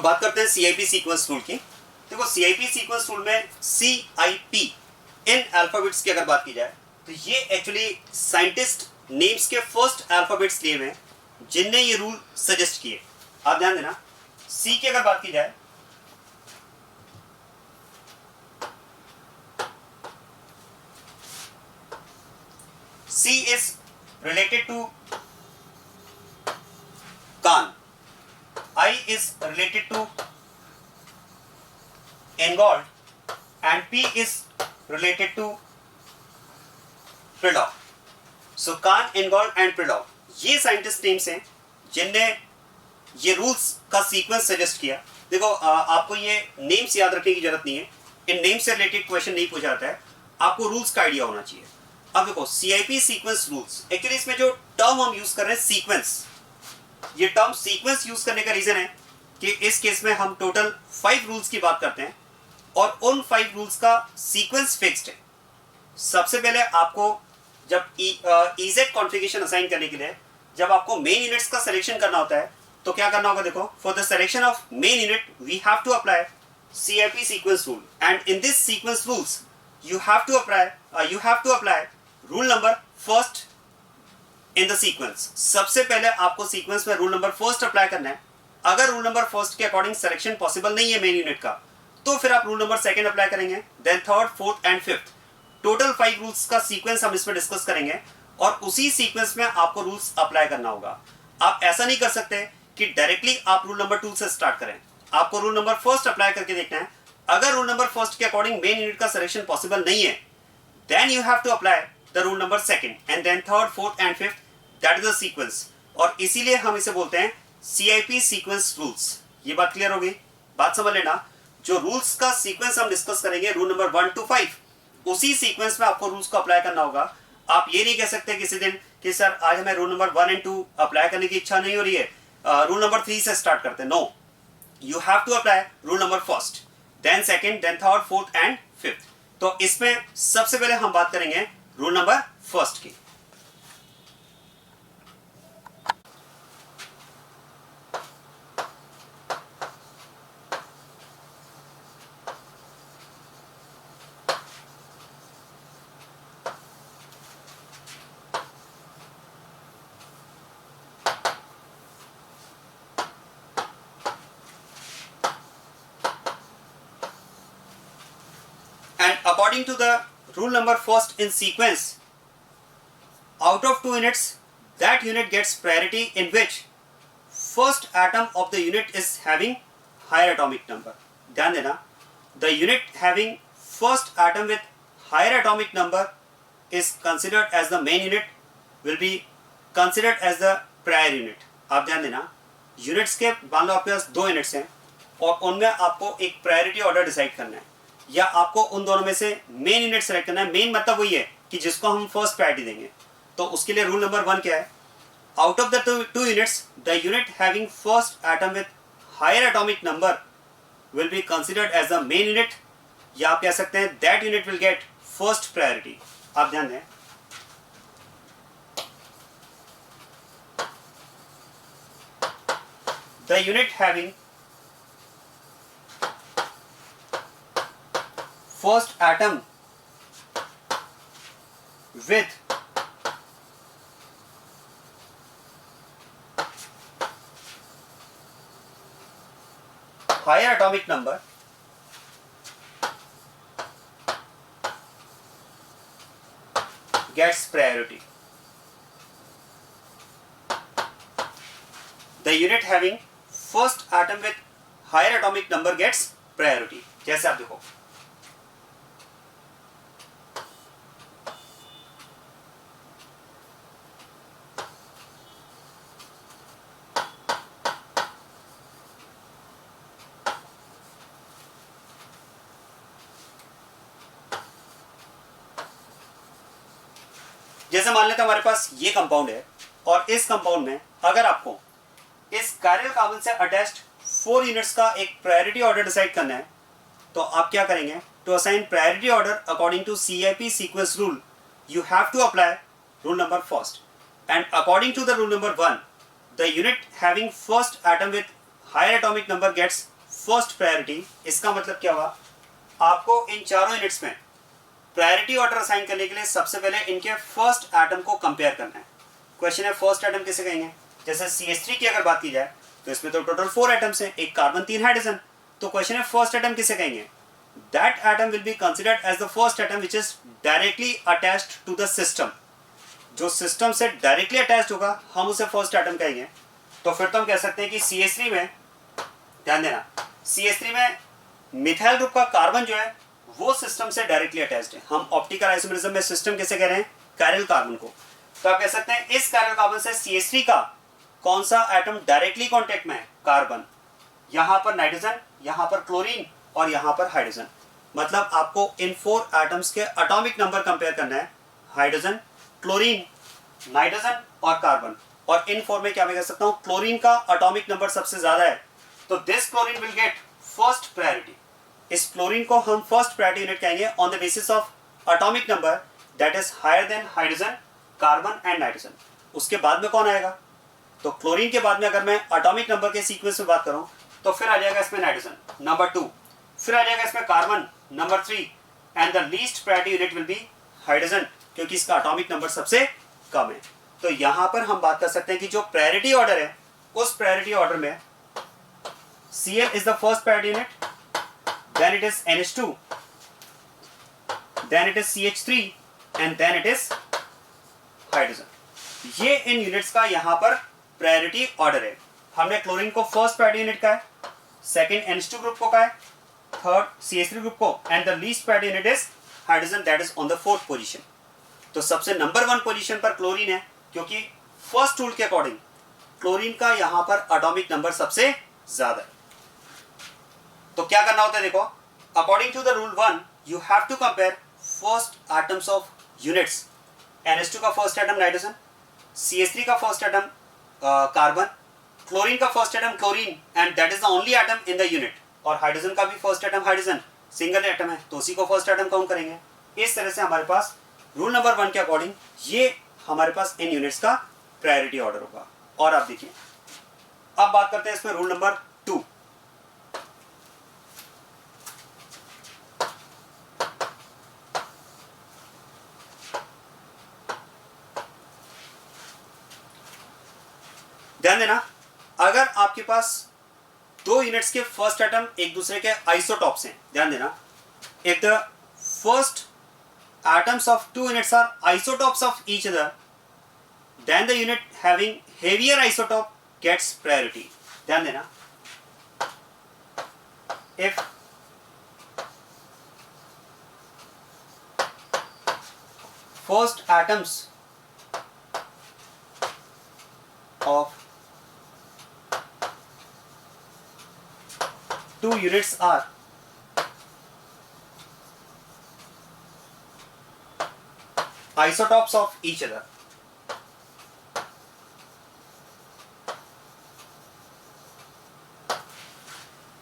बात करते हैं CIP सीक्वेंस रूल की। देखो CIP सीक्वेंस रूल में CIP इन अल्फाबेट्स की अगर बात की जाए तो ये एक्चुअली साइंटिस्ट नेम्स के फर्स्ट अल्फाबेट्स लिए हुए हैं जिनने ये रूल सजेस्ट किए। आप ध्यान देना, C की अगर बात की जाए C is related to Cahn, I is related to Ingold and P is related to Priddock. So Cahn, Ingold and Priddock ये साइंटिस्ट नेम्स हैं जिनने ये रूल्स का सीक्वेंस सजेस्ट किया। देखो आपको ये नेम्स याद रखने की जरूरत नहीं है, इन नेम से रिलेटेड क्वेश्चन नहीं पूछा जाता है, आपको रूल्स का आइडिया होना चाहिए। अब देखो CIP सीक्वेंस रूल्स, एक्चुअली इसमें जो टर्म हम यूज कर रहे हैं सीक्वेंस, ये टर्म सीक्वेंस यूज करने का रीजन है कि इस केस में हम टोटल 5 रूल्स की बात करते हैं और उन 5 रूल्स का सीक्वेंस फिक्स्ड है। सबसे पहले आपको जब EZ कॉन्फ़िगरेशन असाइन करने के लिए जब आपको मेन यूनिट्स का सिलेक्शन करना होता है तो क्या करना होगा? देखो, for the selection of main unit we have to apply CIP sequence rule and in this sequence rules you have to apply rule number first in the sequence। सबसे पहले आपको सीक्वेंस में रूल नंबर फर्स्ट अप्लाई करना है। अगर rule number first के according selection possible नहीं है मेन यूनिट का तो फिर आप रूल नंबर सेकंड अप्लाई करेंगे, then third, fourth and fifth. Total 5 rules का सीक्वेंस हम इसमें डिस्कस करेंगे और उसी सीक्वेंस में आपको रूल्स अप्लाई करना होगा। आप ऐसा नहीं कर सकते कि डायरेक्टली आप रूल नंबर 2 से स्टार्ट करें, आपको रूल नंबर फर्स्ट अप्लाई करके देखना है। अगर रूल नंबर फर्स्ट के अकॉर्डिंग मेन यूनिट का सिलेक्शन पॉसिबल नहीं है then you have to apply the rule number second and then third, fourth and fifth, that is the sequence. और इसीलिए हम इसे बोलते हैं CIP सीक्वेंस रूल्स। ये बात क्लियर हो गई? बात समझ लेना, जो रूल्स का सीक्वेंस हम डिस्कस करेंगे रूल नंबर 1 to 5, उसी सीक्वेंस में आपको रूल्स को अप्लाई करना होगा। आप ये नहीं कह सकते किसी दिन कि सर आज हमें रूल नंबर 1 and 2 अप्लाई करने की इच्छा नहीं हो रही है, रूल नंबर 3 से स्टार्ट करते हैं। No, you have to apply rule number first, then second, then third, fourth and fifth. तो इसमें सबसे पहले हम बात करेंगे रूल नंबर फर्स्ट की। And according to the rule number first in sequence, out of 2 units, that unit gets priority in which first atom of the unit is having higher atomic number. ध्यान देना, the unit having first atom with higher atomic number is considered as the main unit, will be considered as the prior unit. आप ध्यान देना, units के मान लो आपके पास 2 units हैं और उनमें आपको एक प्रायोरिटी ऑर्डर डिसाइड करना है या आपको उन दोनों में से मेन यूनिट सेलेक्ट करना है। मेन मतलब वही है कि जिसको हम फर्स्ट प्रायोरिटी देंगे। तो उसके लिए रूल नंबर 1 क्या है? Out of the 2 units the unit having first atom with higher atomic number will be considered as the main unit, या आप कह सकते हैं that unit will get first priority. आप ध्यान दें, the unit having first atom with higher atomic number gets priority. The unit having first atom with higher atomic number gets priority। जैसे आप देखो, जैसे मान लेते हैं हमारे पास ये कंपाउंड है और इस कंपाउंड में अगर आपको इस कायरल कार्बन से अटैच्ड 4 यूनिट्स का एक प्रायोरिटी ऑर्डर डिसाइड करना है तो आप क्या करेंगे? To assign priority order according to CIP sequence rule you have to apply rule number first and according to the rule number 1 the unit having first atom with higher atomic number gets first priority, इसका मतलब क्या हुआ, आपको इन चारों units में priority order assign करने के लिए सबसे पहले इनके फर्स्ट एटम को कंपेयर करना है। क्वेश्चन है फर्स्ट एटम किसे कहेंगे, जैसे CH3 की अगर बात की जाए तो इसमें तो टोटल 4 एटम्स हैं, एक कार्बन 3 हाइड्रोजन, तो क्वेश्चन है फर्स्ट एटम किसे कहेंगे, that atom will be considered as the first atom which is directly attached to the system, जो सिस्टम से डायरेक्टली अटैच्ड होगा हम उसे फर्स्ट एटम कहेंगे। तो फिर तो हम कह सकते हैं कि CH3 में, ध्यान देना, CH3 में मिथाइल ग्रुप का कार्बन जो है वो सिस्टम से डायरेक्टली अटैच्ड है। हम ऑप्टिकल आइसोमरिज्म में सिस्टम कैसे कह रहे हैं, कायरल कार्बन को, तो आप कह सकते हैं इस कायरल कार्बन से CH3 का कौन सा एटम डायरेक्टली कांटेक्ट में है, कार्बन, यहां पर नाइट्रोजन, यहां पर क्लोरीन और यहां पर हाइड्रोजन। मतलब आपको इन 4 एटम्स के एटॉमिक नंबर कंपेयर करना है, हाइड्रोजन, क्लोरीन, नाइट्रोजन और कार्बन, और इन 4 में क्या मैं कह सकता हूं, क्लोरीन का एटॉमिक नंबर सबसे ज्यादा है, तो this chlorine will get first priority. इस क्लोरीन को हम फर्स्ट प्रायोरिटी यूनिट कहेंगे on the basis of atomic number that is higher than hydrogen, carbon and nitrogen. उसके बाद में कौन आएगा, तो क्लोरीन के बाद में अगर मैं एटॉमिक नंबर के सीक्वेंस में बात करूं तो फिर आ जाएगा इसमें नाइट्रोजन नंबर 2, फिर आ जाएगा इसमें carbon number 3 and the least priority unit will B hydrogen, क्योंकि इसका एटॉमिक नंबर सबसे कम है। तो यहां पर हम बात कर सकते हैं कि जो प्रायोरिटी ऑर्डर है उस प्रायोरिटी ऑर्डर में Cl is the first priority unit, then it is NH2, then it is CH3 and then it is hydrogen। ये इन यूनिट्स का यहां पर प्रायोरिटी ऑर्डर है। हमने क्लोरीन को फर्स्ट प्रायोरिटी यूनिट का है, सेकंड NH2 ग्रुप को का है, थर्ड CH3 ग्रुप को, and the least priority unit is hydrogen that is on the fourth position. तो सबसे नंबर 1 पोजीशन पर क्लोरीन है, क्योंकि फर्स्ट रूल के अकॉर्डिंग क्लोरीन का यहां पर एटॉमिक नंबर सबसे ज्यादा है। तो क्या करना होता है, देखो, according to the rule 1 you have to compare first atoms of units. NH2 का फर्स्ट एटम नाइट्रोजन, CH3 का फर्स्ट एटम कार्बन, क्लोरीन का first atom chlorine and that is the only atom in the unit, और hydrogen का भी first atom hydrogen, single atom है तो उसी को फर्स्ट एटम काउंट करेंगे। इस तरह से हमारे पास रूल नंबर 1 के अकॉर्डिंग ये हमारे पास इन यूनिट्स का प्रायोरिटी ऑर्डर होगा। और आप देखिए, अब बात करते हैं इसमें रूल नंबर 2। ध्यान देना, अगर आपके पास 2 यूनिट्स के फर्स्ट एटम एक दूसरे के आइसोटॉप्स हैं, ध्यान देना, if the first atoms of 2 units are isotopes of each other, then the unit having heavier isotope gets priority। ध्यान देना, if first atoms of 2 units are isotopes of each other,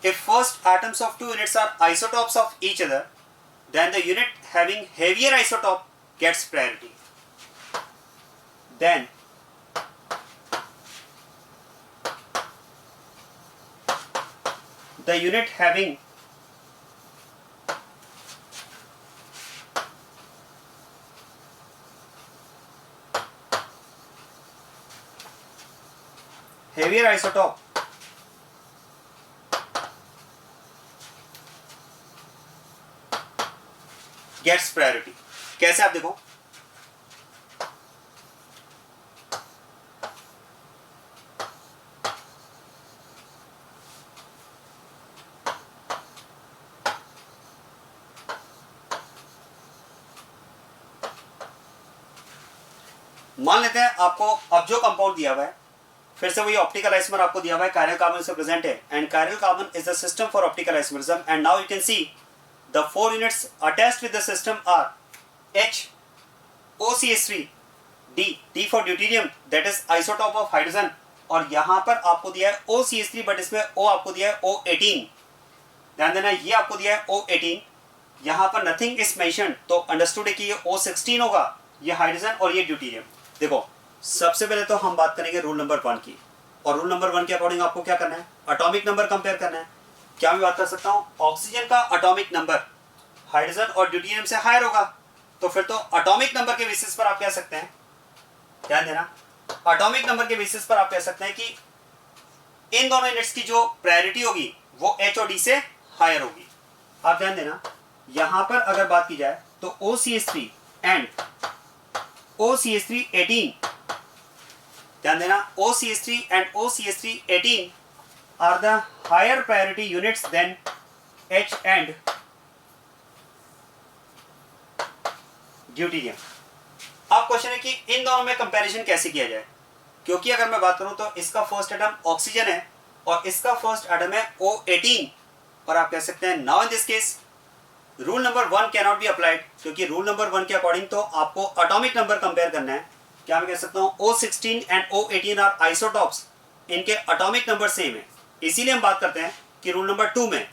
if first atoms of 2 units are isotopes of each other, then the unit having heavier isotope gets priority। Then the unit having heavier isotope gets priority। कैसे, आप देखो, मान लेते हैं आपको अब जो compound दिया हुआ है, फिर से वही ऑप्टिकल आइसोमर आपको दिया हुआ है, कायरल कार्बन से प्रेजेंट है, and chiral carbon is the system for optical isomerism, and now you can see the 4 units attached with the system are H, OCH3, D for deuterium that is isotope of hydrogen, और यहां पर आपको दिया है OCH3 but इसमें O आपको दिया है O18। ध्यान देना, ये आपको दिया है O18, यहां पर नथिंग इज मेंशन्ड, तो अंडरस्टूड है कि ये O16 होगा, ये हाइड्रोजन और ये ड्यूटेरियम। देखो, सबसे पहले तो हम बात करेंगे रूल नंबर 1 की, और रूल नंबर 1 के अकॉर्डिंग आपको क्या करना है, एटॉमिक नंबर कंपेयर करना है। क्या मैं बात कर सकता हूँ, ऑक्सीजन का एटॉमिक नंबर हाइड्रोजन और ड्यूटेरियम से हायर होगा, तो फिर तो एटॉमिक नंबर के बेसिस पर आप कह सकते हैं, ध्यान देना, एटॉमिक नंबर के बेसिस पर आप कह सकते हैं कि इन दोनों यूनिट्स की जो प्रायोरिटी होगी वो एच और डी से हायर होगी। आप ध्यान देना, यहां पर अगर बात की जाए तो OCH3 एंड OCH3 18, ध्यान देना, OCH3 and OCH3 18 are the higher priority units than H and deuterium. अब क्वेश्चन है कि इन दोनों में कंपैरिजन कैसे किया जाए, क्योंकि अगर मैं बात करूं तो इसका फर्स्ट एटम ऑक्सीजन है और इसका फर्स्ट एटम है O18, और आप कह सकते हैं now in this case rule number 1 can not be applied, क्योंकि रूल नंबर 1 के अकॉर्डिंग तो आपको एटॉमिक नंबर कंपेयर करना है। क्या मैं कह सकता हूं O16 and O18 are isotopes, इनके एटॉमिक नंबर सेम है, इसीलिए हम बात करते हैं कि रूल नंबर 2 में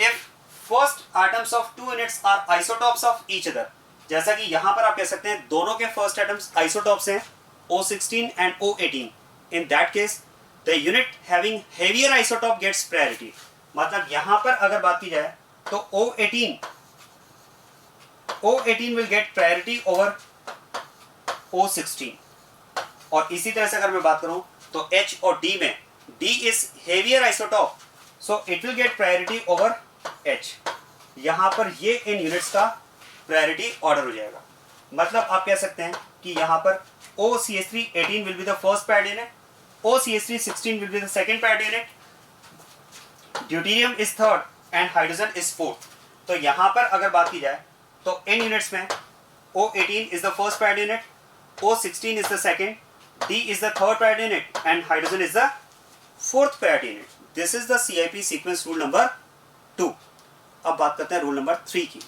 if first atoms of two units are isotopes of each other, जैसा कि यहां पर आप कह सकते हैं दोनों के फर्स्ट एटम्स आइसोटॉप्स हैं O16 and O18, in that case the unit having heavier isotope gets priority. मतलब यहां पर अगर बात की जाए तो O18 will get priority over O16, और इसी तरह से अगर मैं बात करूं तो H और D में D is heavier isotope, so it will get priority over H। यहां पर ये इन यूनिट्स का प्रायोरिटी ऑर्डर हो जाएगा। मतलब आप कह सकते हैं कि यहां पर OCH3 18 will be the first priority unit, OCH3 16 will be the second priority unit, deuterium is third and hydrogen is fourth. तो यहां पर अगर बात की जाए तो इन यूनिट्स में O18 is the first priority unit, O16 is the second, D is the third priority unit, and hydrogen is the fourth priority unit. This is the CIP sequence rule number 2. अब बात करते हैं rule number 3 की।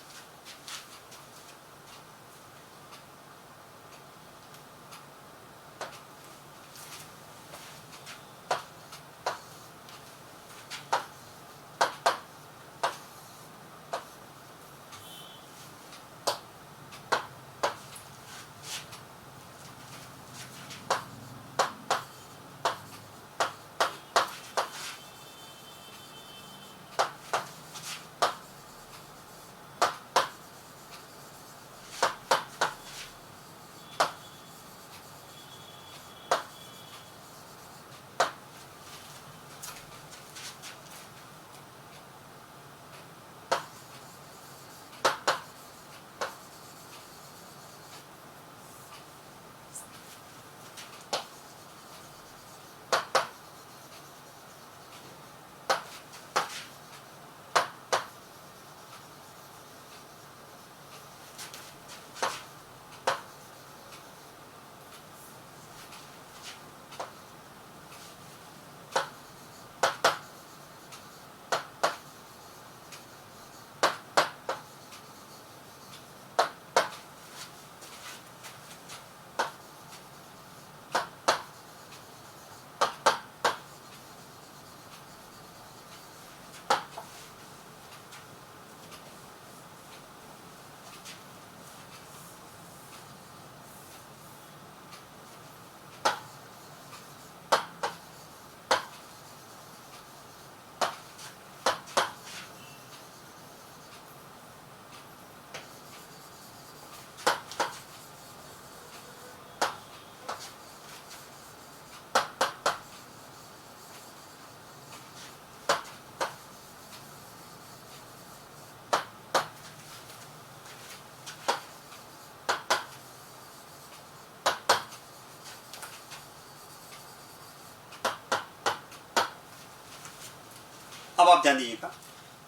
अब आप ध्यान दीजिएगा,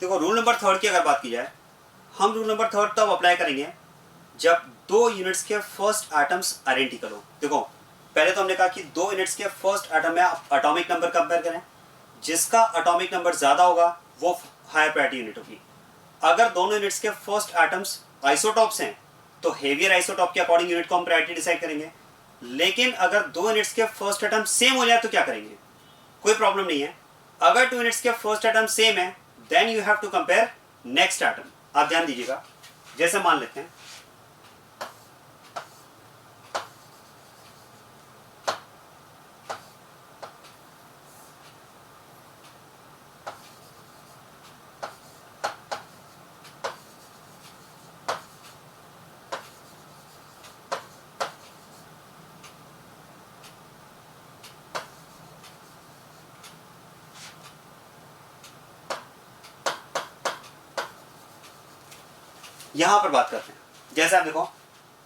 देखो रूल नंबर 3 की अगर बात की जाए, हम रूल नंबर 3 तब अप्लाई करेंगे जब दो यूनिट्स के फर्स्ट एटम्स आइडेंटिकल हो। देखो पहले तो हमने कहा कि दो यूनिट्स के फर्स्ट एटम में आप एटॉमिक नंबर कंपेयर करें, जिसका एटॉमिक नंबर ज़्यादा होगा वो हायर प्रायोरिटी यूनिट होगी। अगर दोनों यूनिट्स के फर्स्ट एटम्स आइसोटॉप्स हैं तो हेवियर आइसोटॉप के अकॉर्डिंग यूनिट को हम प्रायोरिटी डिसाइड करेंगे। लेकिन अगर दो यूनिट्स के फर्स्ट एटम सेम हो जाए तो क्या करेंगे, कोई प्रॉब्लम नहीं है। अगर टू यूनिट्स के फर्स्ट एटम सेम है then you have to compare next atom. आप ध्यान दीजिएगा, जैसे मान लेते हैं यहां पर बात करते हैं। जैसे आप देखो,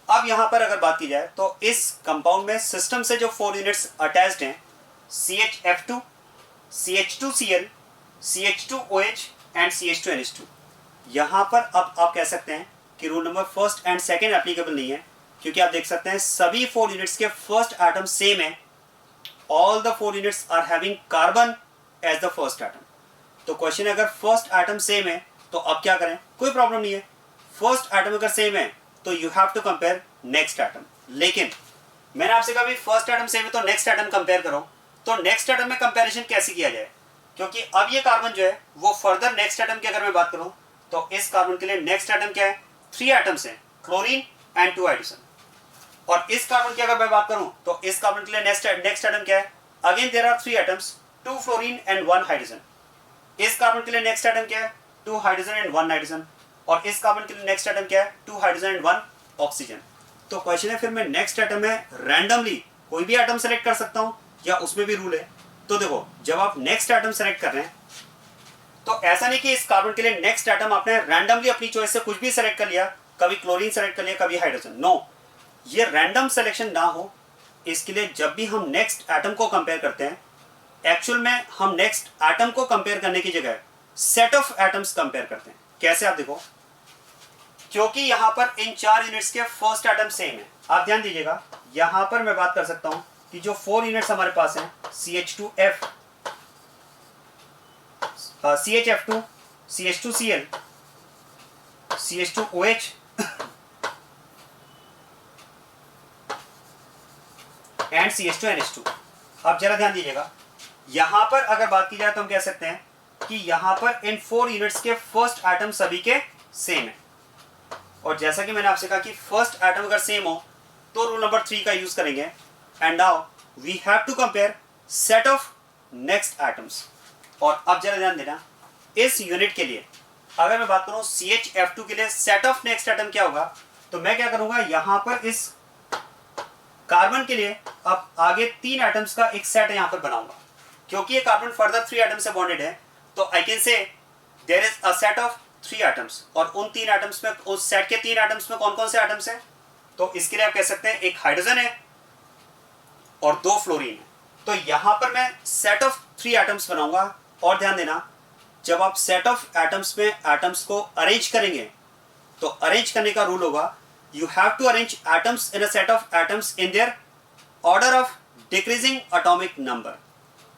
अब यहां पर अगर बात की जाए तो इस कंपाउंड में सिस्टम से जो 4 यूनिट्स अटैच्ड हैं, CHF2, CH2Cl, CH2OH and CH2NH2। यहां पर अब आप कह सकते हैं कि rule number first and second applicable नहीं है, क्योंकि आप देख सकते हैं सभी 4 यूनिट्स के फर्स्ट एटम सेम है। All the 4 units are having carbon as the first atom. तो क्वेश्चन अगर फर्स्ट एटम सेम है तो अब क्या करें, कोई प्रॉब्लम नहीं है। फर्स्ट एटम अगर सेम है तो you have to compare next atom. लेकिन मैंने आपसे कहा फर्स्ट एटम सेम है तो नेक्स्ट एटम कंपेयर करो, तो नेक्स्ट एटम में कंपैरिजन कैसे किया जाए, क्योंकि अब ये कार्बन जो है वो फर्दर नेक्स्ट एटम की अगर मैं बात करूं तो इस कार्बन के लिए नेक्स्ट एटम क्या है, 3 एटम्स हैं, क्लोरीन एंड 2 हाइड्रोजन। और इस कार्बन की अगर मैं बात करूं तो इस कार्बन के लिए नेक्स्ट एटम क्या है, again there are 3 atoms, 2 fluorine and 1 hydrogen. इस कार्बन के लिए नेक्स्ट एटम क्या है, 2 हाइड्रोजन एंड 1 नाइट्रोजन। और इस कार्बन के लिए नेक्स्ट एटम क्या है, 2 हाइड्रोजन एंड 1 ऑक्सीजन। तो क्वेश्चन है फिर मैं नेक्स्ट एटम में रैंडमली कोई भी एटम सेलेक्ट कर सकता हूं या उसमें भी रूल है। तो देखो, जब आप नेक्स्ट एटम सेलेक्ट कर रहे हैं तो ऐसा नहीं कि इस कार्बन के लिए नेक्स्ट एटम आपने रैंडमली अपनी चॉइस से कुछ भी सेलेक्ट कर लिया, कभी क्लोरीन सेलेक्ट कर लिया, कभी हाइड्रोजन। नो, ये रैंडम सिलेक्शन ना हो, इसके लिए जब भी हम नेक्स्ट एटम को कंपेयर करते हैं, एक्चुअल में हम नेक्स्ट एटम को कंपेयर करने की जगह सेट ऑफ एटम्स कंपेयर करते हैं। कैसे, आप देखो, क्योंकि यहां पर इन 4 यूनिट्स के फर्स्ट एटम सेम है। आप ध्यान दीजिएगा, यहां पर मैं बात कर सकता हूं कि जो 4 यूनिट्स हमारे पास हैं, CH2F, CHF2, CH2Cl, CH2OH and CH2NH2। अब जरा ध्यान दीजिएगा, यहां पर अगर बात की जाए तो हम कह सकते हैं कि यहां पर इन 4 यूनिट्स के फर्स्ट एटम सभी के सेम है। और जैसा कि मैंने आपसे कहा कि फर्स्ट एटम अगर सेम हो तो रूल नंबर 3 का यूज करेंगे। And now we have to compare set of next atoms. और अब जरा ध्यान देना, इस यूनिट के लिए अगर मैं बात करूं CHF2 के लिए सेट ऑफ नेक्स्ट एटम क्या होगा, तो मैं क्या करूंगा, यहां पर इस कार्बन के लिए अब आगे 3 एटम्स का एक सेट यहां पर बनाऊंगा। क्योंकि ये कार्बन फर्दर 3 एटम से बॉन्डेड है, तो I can say there is a set of 3 atoms. और उन 3 एटम्स में, उस सेट के 3 एटम्स में कौन कौन से एटम्स हैं, तो इसके लिए आप कह सकते हैं एक हाइड्रोजन है और 2 फ्लोरीन है। तो यहां पर मैं सेट ऑफ 3 एटम्स बनाऊंगा। और ध्यान देना, जब आप सेट ऑफ एटम्स में एटम्स को अरेंज करेंगे तो अरेंज करने का रूल होगा, you have to arrange atoms in a set of atoms in their order of decreasing atomic number।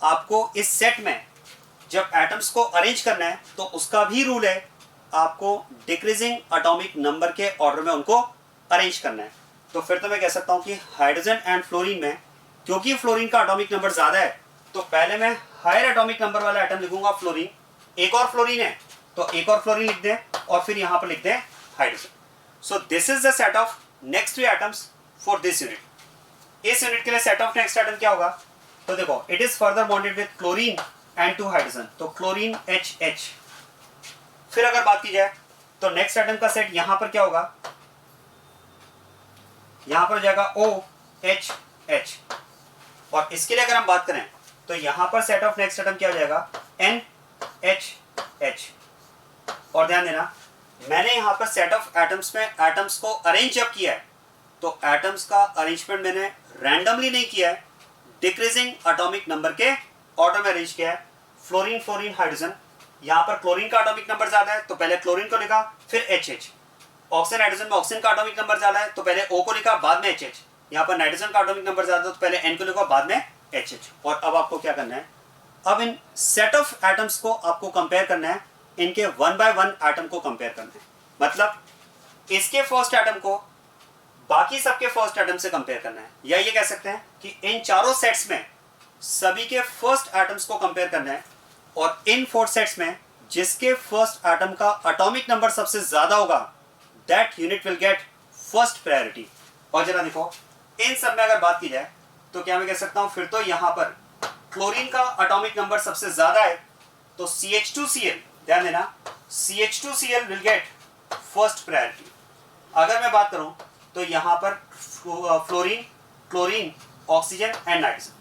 आपको इस सेट में जब एटम्स को अरेंज करना है तो उसका भी रूल है, आपको डिक्रीजिंग एटॉमिक नंबर के ऑर्डर में उनको अरेंज करना है। तो फिर तो मैं कह सकता हूं कि हाइड्रोजन एंड फ्लोरीन में, क्योंकि फ्लोरीन का एटॉमिक नंबर ज्यादा है, तो पहले मैं हायर एटॉमिक नंबर वाला एटम लिखूंगा फ्लोरीन। एक और फ्लोरीन है तो एक और फ्लोरीन लिख दें और फिर यहां पर लिख दें hydrogen. So this is the set of next 3 atoms for this unit। इस यूनिट के लिए सेट ऑफ नेक्स्ट एटम क्या होगा, तो देखो, it is further bonded with chlorine and 2 hydrogen, तो क्लोरीन HH। फिर अगर बात की जाए तो नेक्स्ट एटम का सेट यहां पर क्या होगा, यहां पर हो जाएगा OHH। और इसके लिए अगर हम बात करें तो यहां पर सेट ऑफ नेक्स्ट एटम क्या हो जाएगा, NHH। और ध्यान देना, मैंने यहां पर सेट ऑफ एटम्स में एटम्स को अरेंज जब किया है तो एटम्स का अरेंजमेंट मैंने रैंडमली नहीं किया है, डिक्रीजिंग एटॉमिक नंबर के ऑर्डर में अरेंज किया है। फ्लोरीन, फ्लोरीन, हाइड्रोजन, यहां पर क्लोरीन का एटॉमिक नंबर ज्यादा है तो पहले क्लोरीन को लिखा फिर HH। ऑक्सीजन, हाइड्रोजन में ऑक्सीजन का एटॉमिक नंबर ज्यादा है तो पहले O को लिखा बाद में HH। यहां पर नाइट्रोजन का एटॉमिक नंबर ज्यादा है तो पहले N को लिखा बाद में HH। और अब आपको क्या करना है, अब इन सेट ऑफ एटम्स को आपको कंपेयर करना है, इनके 1 बाय 1 एटम को कंपेयर करना है। मतलब इसके फर्स्ट एटम को बाकी सबके फर्स्ट एटम से कंपेयर करना है, या ये कह सकते हैं कि इन चारों सेट्स में सभी के फर्स्ट एटम्स को कंपेयर करना है। और इन 4 सेट्स में जिसके फर्स्ट एटम का एटॉमिक नंबर सबसे ज्यादा होगा, that unit will get first priority. और जरा देखो, इन सब में अगर बात की जाए तो क्या मैं कह सकता हूं, फिर तो यहां पर क्लोरीन का एटॉमिक नंबर सबसे ज्यादा है तो CH2Cl, ध्यान देना, CH2Cl will get first priority. अगर मैं बात करूं तो यहां पर fluorine, chlorine, oxygen and nitrogen,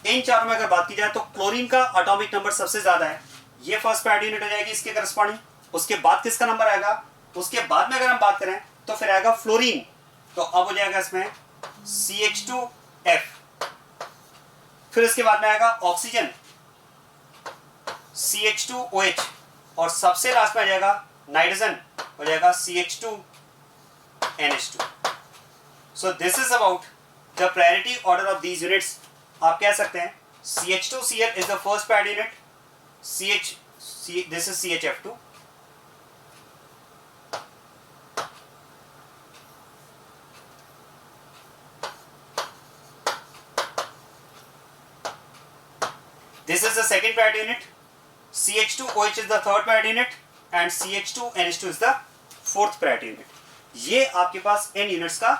इन चारों में अगर बात की जाए तो क्लोरीन का एटॉमिक नंबर सबसे ज्यादा है, ये फर्स्ट प्रायोरिटी यूनिट हो जाएगी इसके करस्पॉन्डिंग। उसके बाद किसका नंबर आएगा, उसके बाद में अगर हम बात करें तो फिर आएगा फ्लोरीन, तो अब हो जाएगा इसमें CH2F। फिर इसके बाद में आएगा ऑक्सीजन CH2OH, और सबसे लास्ट में आ जाएगा नाइट्रोजन, हो जाएगा CH2NH2। So this is about the priority order of these units. आप कह सकते हैं CH2Cl is the first priority unit, this is CHF2, this is the second priority unit, CH2OH is the third priority unit and CH2NH2 is the fourth priority unit। ये आपके पास इन units का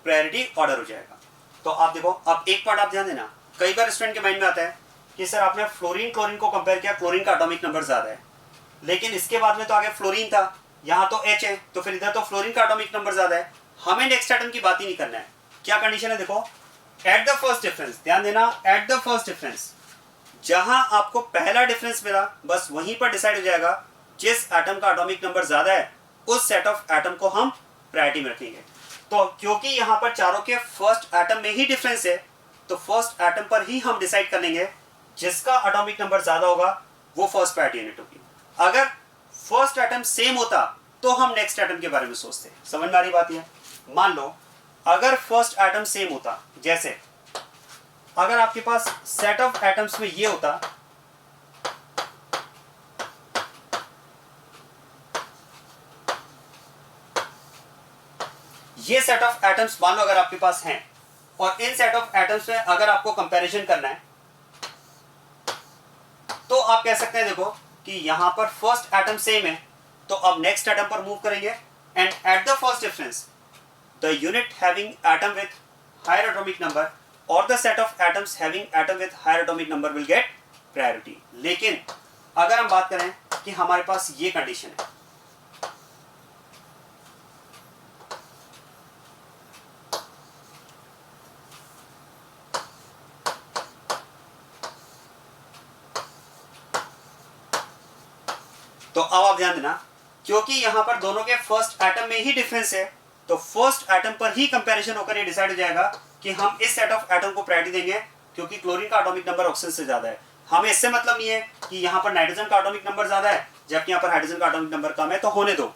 priority order हो जाएगा। तो आप देखो, अब एक पॉइंट आप ध्यान देना, कई बार स्टूडेंट के माइंड में आता है कि सर आपने फ्लोरीन क्लोरीन को कंपेयर किया, क्लोरीन का एटॉमिक नंबर ज्यादा है, लेकिन इसके बाद में तो आगे फ्लोरीन था, यहाँ तो H है, तो फिर इधर तो फ्लोरीन का एटॉमिक नंबर ज्यादा है, हमें नेक्स्ट एटम की बात ही नहीं करना है। क्या कंडीशन है देखो, एट द फर्स्ट डिफरेंस, ध्यान देना, एट द फर्स्ट डिफरेंस, जहां आपको पहला डिफरेंस मिला बस वहीं पर डिसाइड हो जाएगा जिस एटम का एटॉमिक नंबर ज्यादा है उस सेट ऑफ एटम को हम प्रायोरिटी में रखेंगे। तो क्योंकि यहां पर चारों के फर्स्ट एटम में ही डिफरेंस है, तो फर्स्ट एटम पर ही हम डिसाइड कर लेंगे जिसका एटॉमिक नंबर ज्यादा होगा वो फर्स्ट प्रायोरिटी यूनिट होगी। अगर फर्स्ट एटम सेम होता तो हम नेक्स्ट एटम के बारे में सोचते। समझ में आ रही बात है? मान लो अगर फर्स्ट एटम सेम होता, जैसे अगर आपके पास सेट ऑफ एटम्स में ये होता, ये सेट ऑफ एटम्स मान लो अगर आपके पास हैं, और इन सेट ऑफ एटम्स में अगर आपको कंपैरिजन करना है तो आप कह सकते हैं देखो कि यहां पर फर्स्ट एटम सेम है, तो अब नेक्स्ट एटम पर मूव करेंगे, and at the first difference the unit having atom with higher atomic number or the set of atoms having atom with higher atomic number will get priority। लेकिन अगर हम बात करें कि हमारे पास ये कंडीशन है, तो अब आप ध्यान देना, क्योंकि यहां पर दोनों के फर्स्ट एटम में ही डिफरेंस है, तो फर्स्ट एटम पर ही कंपैरिजन होकर ये डिसाइड हो जाएगा कि हम इस सेट ऑफ एटम को प्रायोरिटी देंगे क्योंकि क्लोरीन का एटॉमिक नंबर ऑक्सीजन से ज्यादा है। हमें इससे मतलब नहीं है कि यहाँ पर नाइट्रोजन का एटॉमिक नंबर ज्यादा है जबकि यहाँ पर हाइड्रोजन का एटॉमिक नंबर कम है, तो होने दो।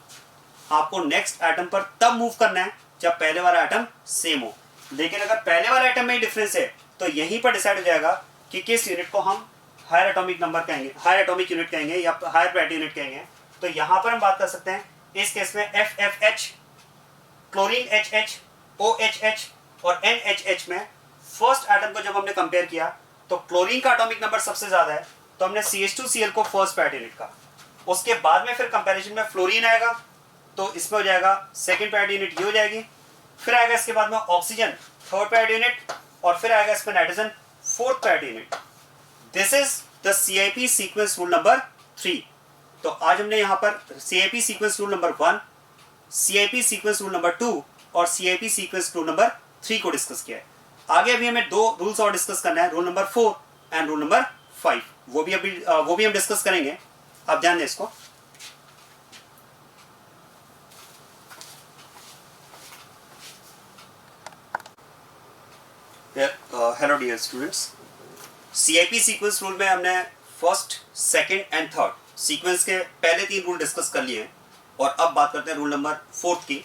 आपको नेक्स्ट एटम पर तब मूव करना है जब पहले वाला एटम सेम हो, लेकिन अगर पहले वाले एटम में ही डिफरेंस है तो यहीं पर डिसाइड हो जाएगा कि किस यूनिट को हम हायर एटॉमिक नंबर कहेंगे, हायर एटॉमिक यूनिट कहेंगे या हायर प्रायोरिटी यूनिट कहेंगे। तो यहाँ पर हम बात कर सकते हैं इस केस में FFH, क्लोरीन HH, OHH और NHH में फर्स्ट एटम को जब हमने कंपेयर किया तो क्लोरीन का एटॉमिक नंबर सबसे ज्यादा है, तो हमने CH2Cl को फर्स्ट प्रायोरिटी यूनिट का। उसके बाद में फिर कंपैरिजन में फ्लोरीन आएगा तो इसमें हो जाएगा सेकंड प्रायोरिटी यूनिट, ये हो जाएगी। फिर आएगा इसके बाद में ऑक्सीजन थर्ड प्रायोरिटी यूनिट, और फिर आएगा इसमें nitrogen fourth priority unit. This is the CIP sequence rule number 3। तो आज हमने यहाँ पर CIP sequence rule number 1, CIP sequence rule number 2 और CIP सीक्वेंस रूल नंबर 3 को डिस्कस किया है। आगे अभी हमें 2 रूल्स और डिस्कस करना है, rule number 4 and rule number 5। वो भी हम डिस्कस करेंगे। आप ध्यान दें इसको। Hello dear students, CIP sequence rule में हमने first, second and third sequence के पहले 3 रूल डिस्कस कर लिए हैं, और अब बात करते हैं रूल नंबर 4 की।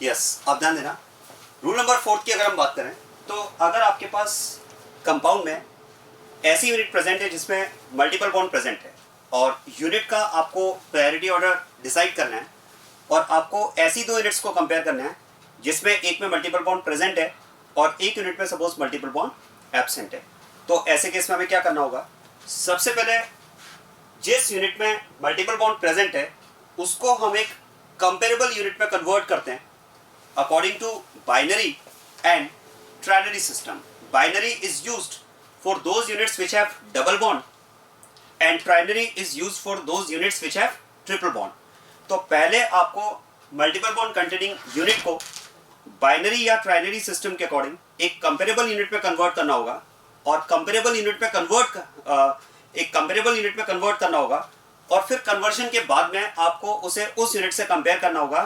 यस, आप ध्यान देना। रूल नंबर 4 की अगर हम बात करें तो अगर आपके पास कंपाउंड में ऐसी यूनिट प्रेजेंट है जिसमें मल्टीपल बॉन्ड प्रेजेंट है और यूनिट का आपको प्रायोरिटी ऑर्डर डिसाइड करना है और आपको ऐसी दो यूनिट्स को कंपेयर करना है जिसमें एक में मल्टीपल बॉन्ड प्रेजेंट है और एक यूनिट में सपोज मल्टीपल बॉन्ड एब्सेंट है, तो ऐसे केस में हमें क्या करना होगा? सबसे पहले जिस यूनिट में मल्टीपल बॉन्ड प्रेजेंट है उसको हम एक कंपेरेबल यूनिट में कन्वर्ट करते हैं according to binary and trinary system. Binary is used for those units which have double bond and trinary is used for those units which have triple bond। तो पहले आपको multiple bond containing unit को binary या trinary system के according एक comparable unit में convert करना होगा और कंपेरेबल यूनिट में कन्वर्ट करना होगा और फिर कन्वर्शन के बाद में आपको उसे उस यूनिट से कंपेयर करना होगा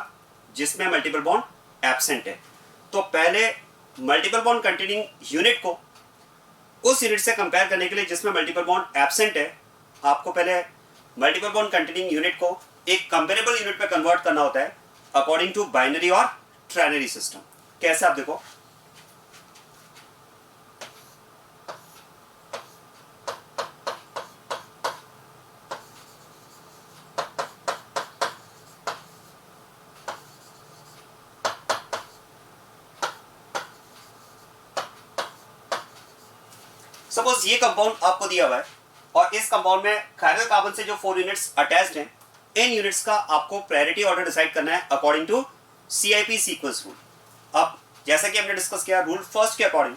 जिसमें मल्टीपल बॉन्ड एब्सेंट है। तो पहले मल्टीपल बॉन्ड कंटेनिंग यूनिट को उस यूनिट से कंपेयर करने के लिए जिसमें मल्टीपल बॉन्ड एब्सेंट है, आपको पहले मल्टीपल बॉन्ड कंटेनिंग यूनिट को एक कंपेरेबल यूनिट में कन्वर्ट करना होता है अकॉर्डिंग टू बाइनरी और ट्राइनरी सिस्टम। कैसे? आप देखो, सपोज ये कंपाउंड आपको दिया हुआ है और इस कंपाउंड में कायरल कार्बन से जो 4 यूनिट्स अटैच्ड हैं, इन यूनिट्स का आपको प्रायोरिटी ऑर्डर डिसाइड करना है according to CIP sequence rule. अब जैसा कि हमने डिस्कस किया, रूल फर्स्ट के अकॉर्डिंग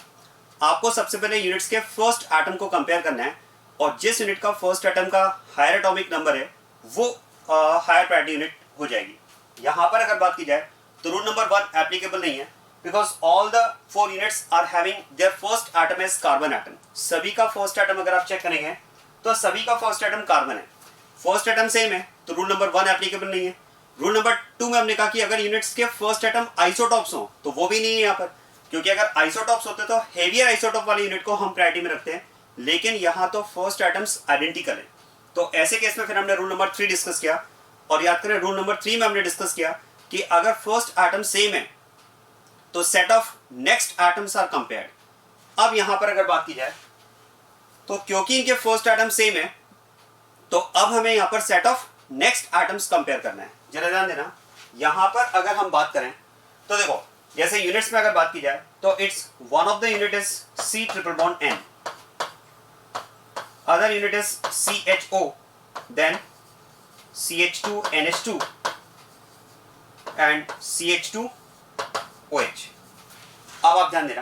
आपको सबसे पहले यूनिट्स के फर्स्ट एटम को कंपेयर करना है और जिस यूनिट का फर्स्ट एटम का हायर एटॉमिक नंबर है वो हायर प्रायोरिटी यूनिट हो जाएगी। यहाँ पर अगर बात की जाए तो रूल नंबर 1 एप्लीकेबल नहीं है because all the 4 units are having their first atom as carbon atom। सभी का फर्स्ट एटम अगर आप चेक करेंगे तो सभी का फर्स्ट एटम कार्बन है, फर्स्ट एटम सेम है, तो रूल नंबर 1 एप्लीकेबल नहीं है। रूल नंबर 2 में हमने कहा कि अगर यूनिट्स के फर्स्ट एटम आइसोटॉप्स हो तो वो भी नहीं है यहाँ पर, क्योंकि अगर आइसोटॉप्स होते तो हेवियर आइसोटॉप वाले यूनिट को हम प्रायोरिटी में रखते हैं, लेकिन यहाँ तो फर्स्ट एटम्स आइडेंटिकल है। तो ऐसे केस में फिर हमने रूल नंबर 3 डिस्कस किया और याद करें रूल नंबर 3 में हमने डिस्कस किया कि अगर फर्स्ट एटम सेम है तो set of next atoms are compared. अब यहां पर अगर बात की जाए तो क्योंकि इनके फर्स्ट एटम सेम है तो अब हमें यहां पर set of next atoms compare करना है। जरा ध्यान देना, यहां पर अगर हम बात करें तो देखो, जैसे यूनिट्स में अगर बात की जाए तो it's one of the unit is C triple bond N, other unit is CHO, then CH2 NH2 and CH2OH। अब आप ध्यान देना,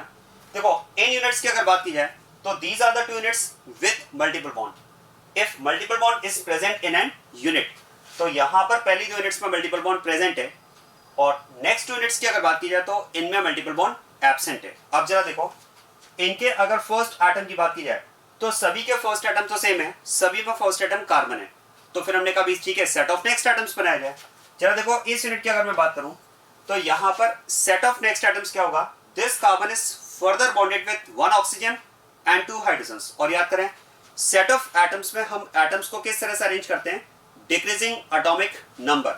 देखो इन यूनिट्स की अगर बात की जाए तो these are the 2 units with multiple bond. If multiple bond is present in an unit, तो यहां पर पहली 2 यूनिट्स में मल्टीपल बॉन्ड प्रेजेंट है और नेक्स्ट 2 यूनिट्स की अगर बात की जाए तो इनमें मल्टीपल बॉन्ड एब्सेंट है। अब जरा देखो, इनके अगर फर्स्ट एटम की बात की जाए तो सभी के फर्स्ट एटम तो सेम है, सभी में फर्स्ट एटम कार्बन है, तो फिर हमने कहा ठीक है सेट ऑफ नेक्स्ट एटम्स बनाया जाए। जरा देखो इस यूनिट की अगर मैं बात करूं तो यहां पर सेट ऑफ नेक्स्ट एटम्स क्या होगा? This carbon is further bonded with 1 oxygen and 2 hydrogens. और याद करें सेट ऑफ एटम्स में हम एटम्स को किस तरह से अरेंज करते हैं? Decreasing atomic number.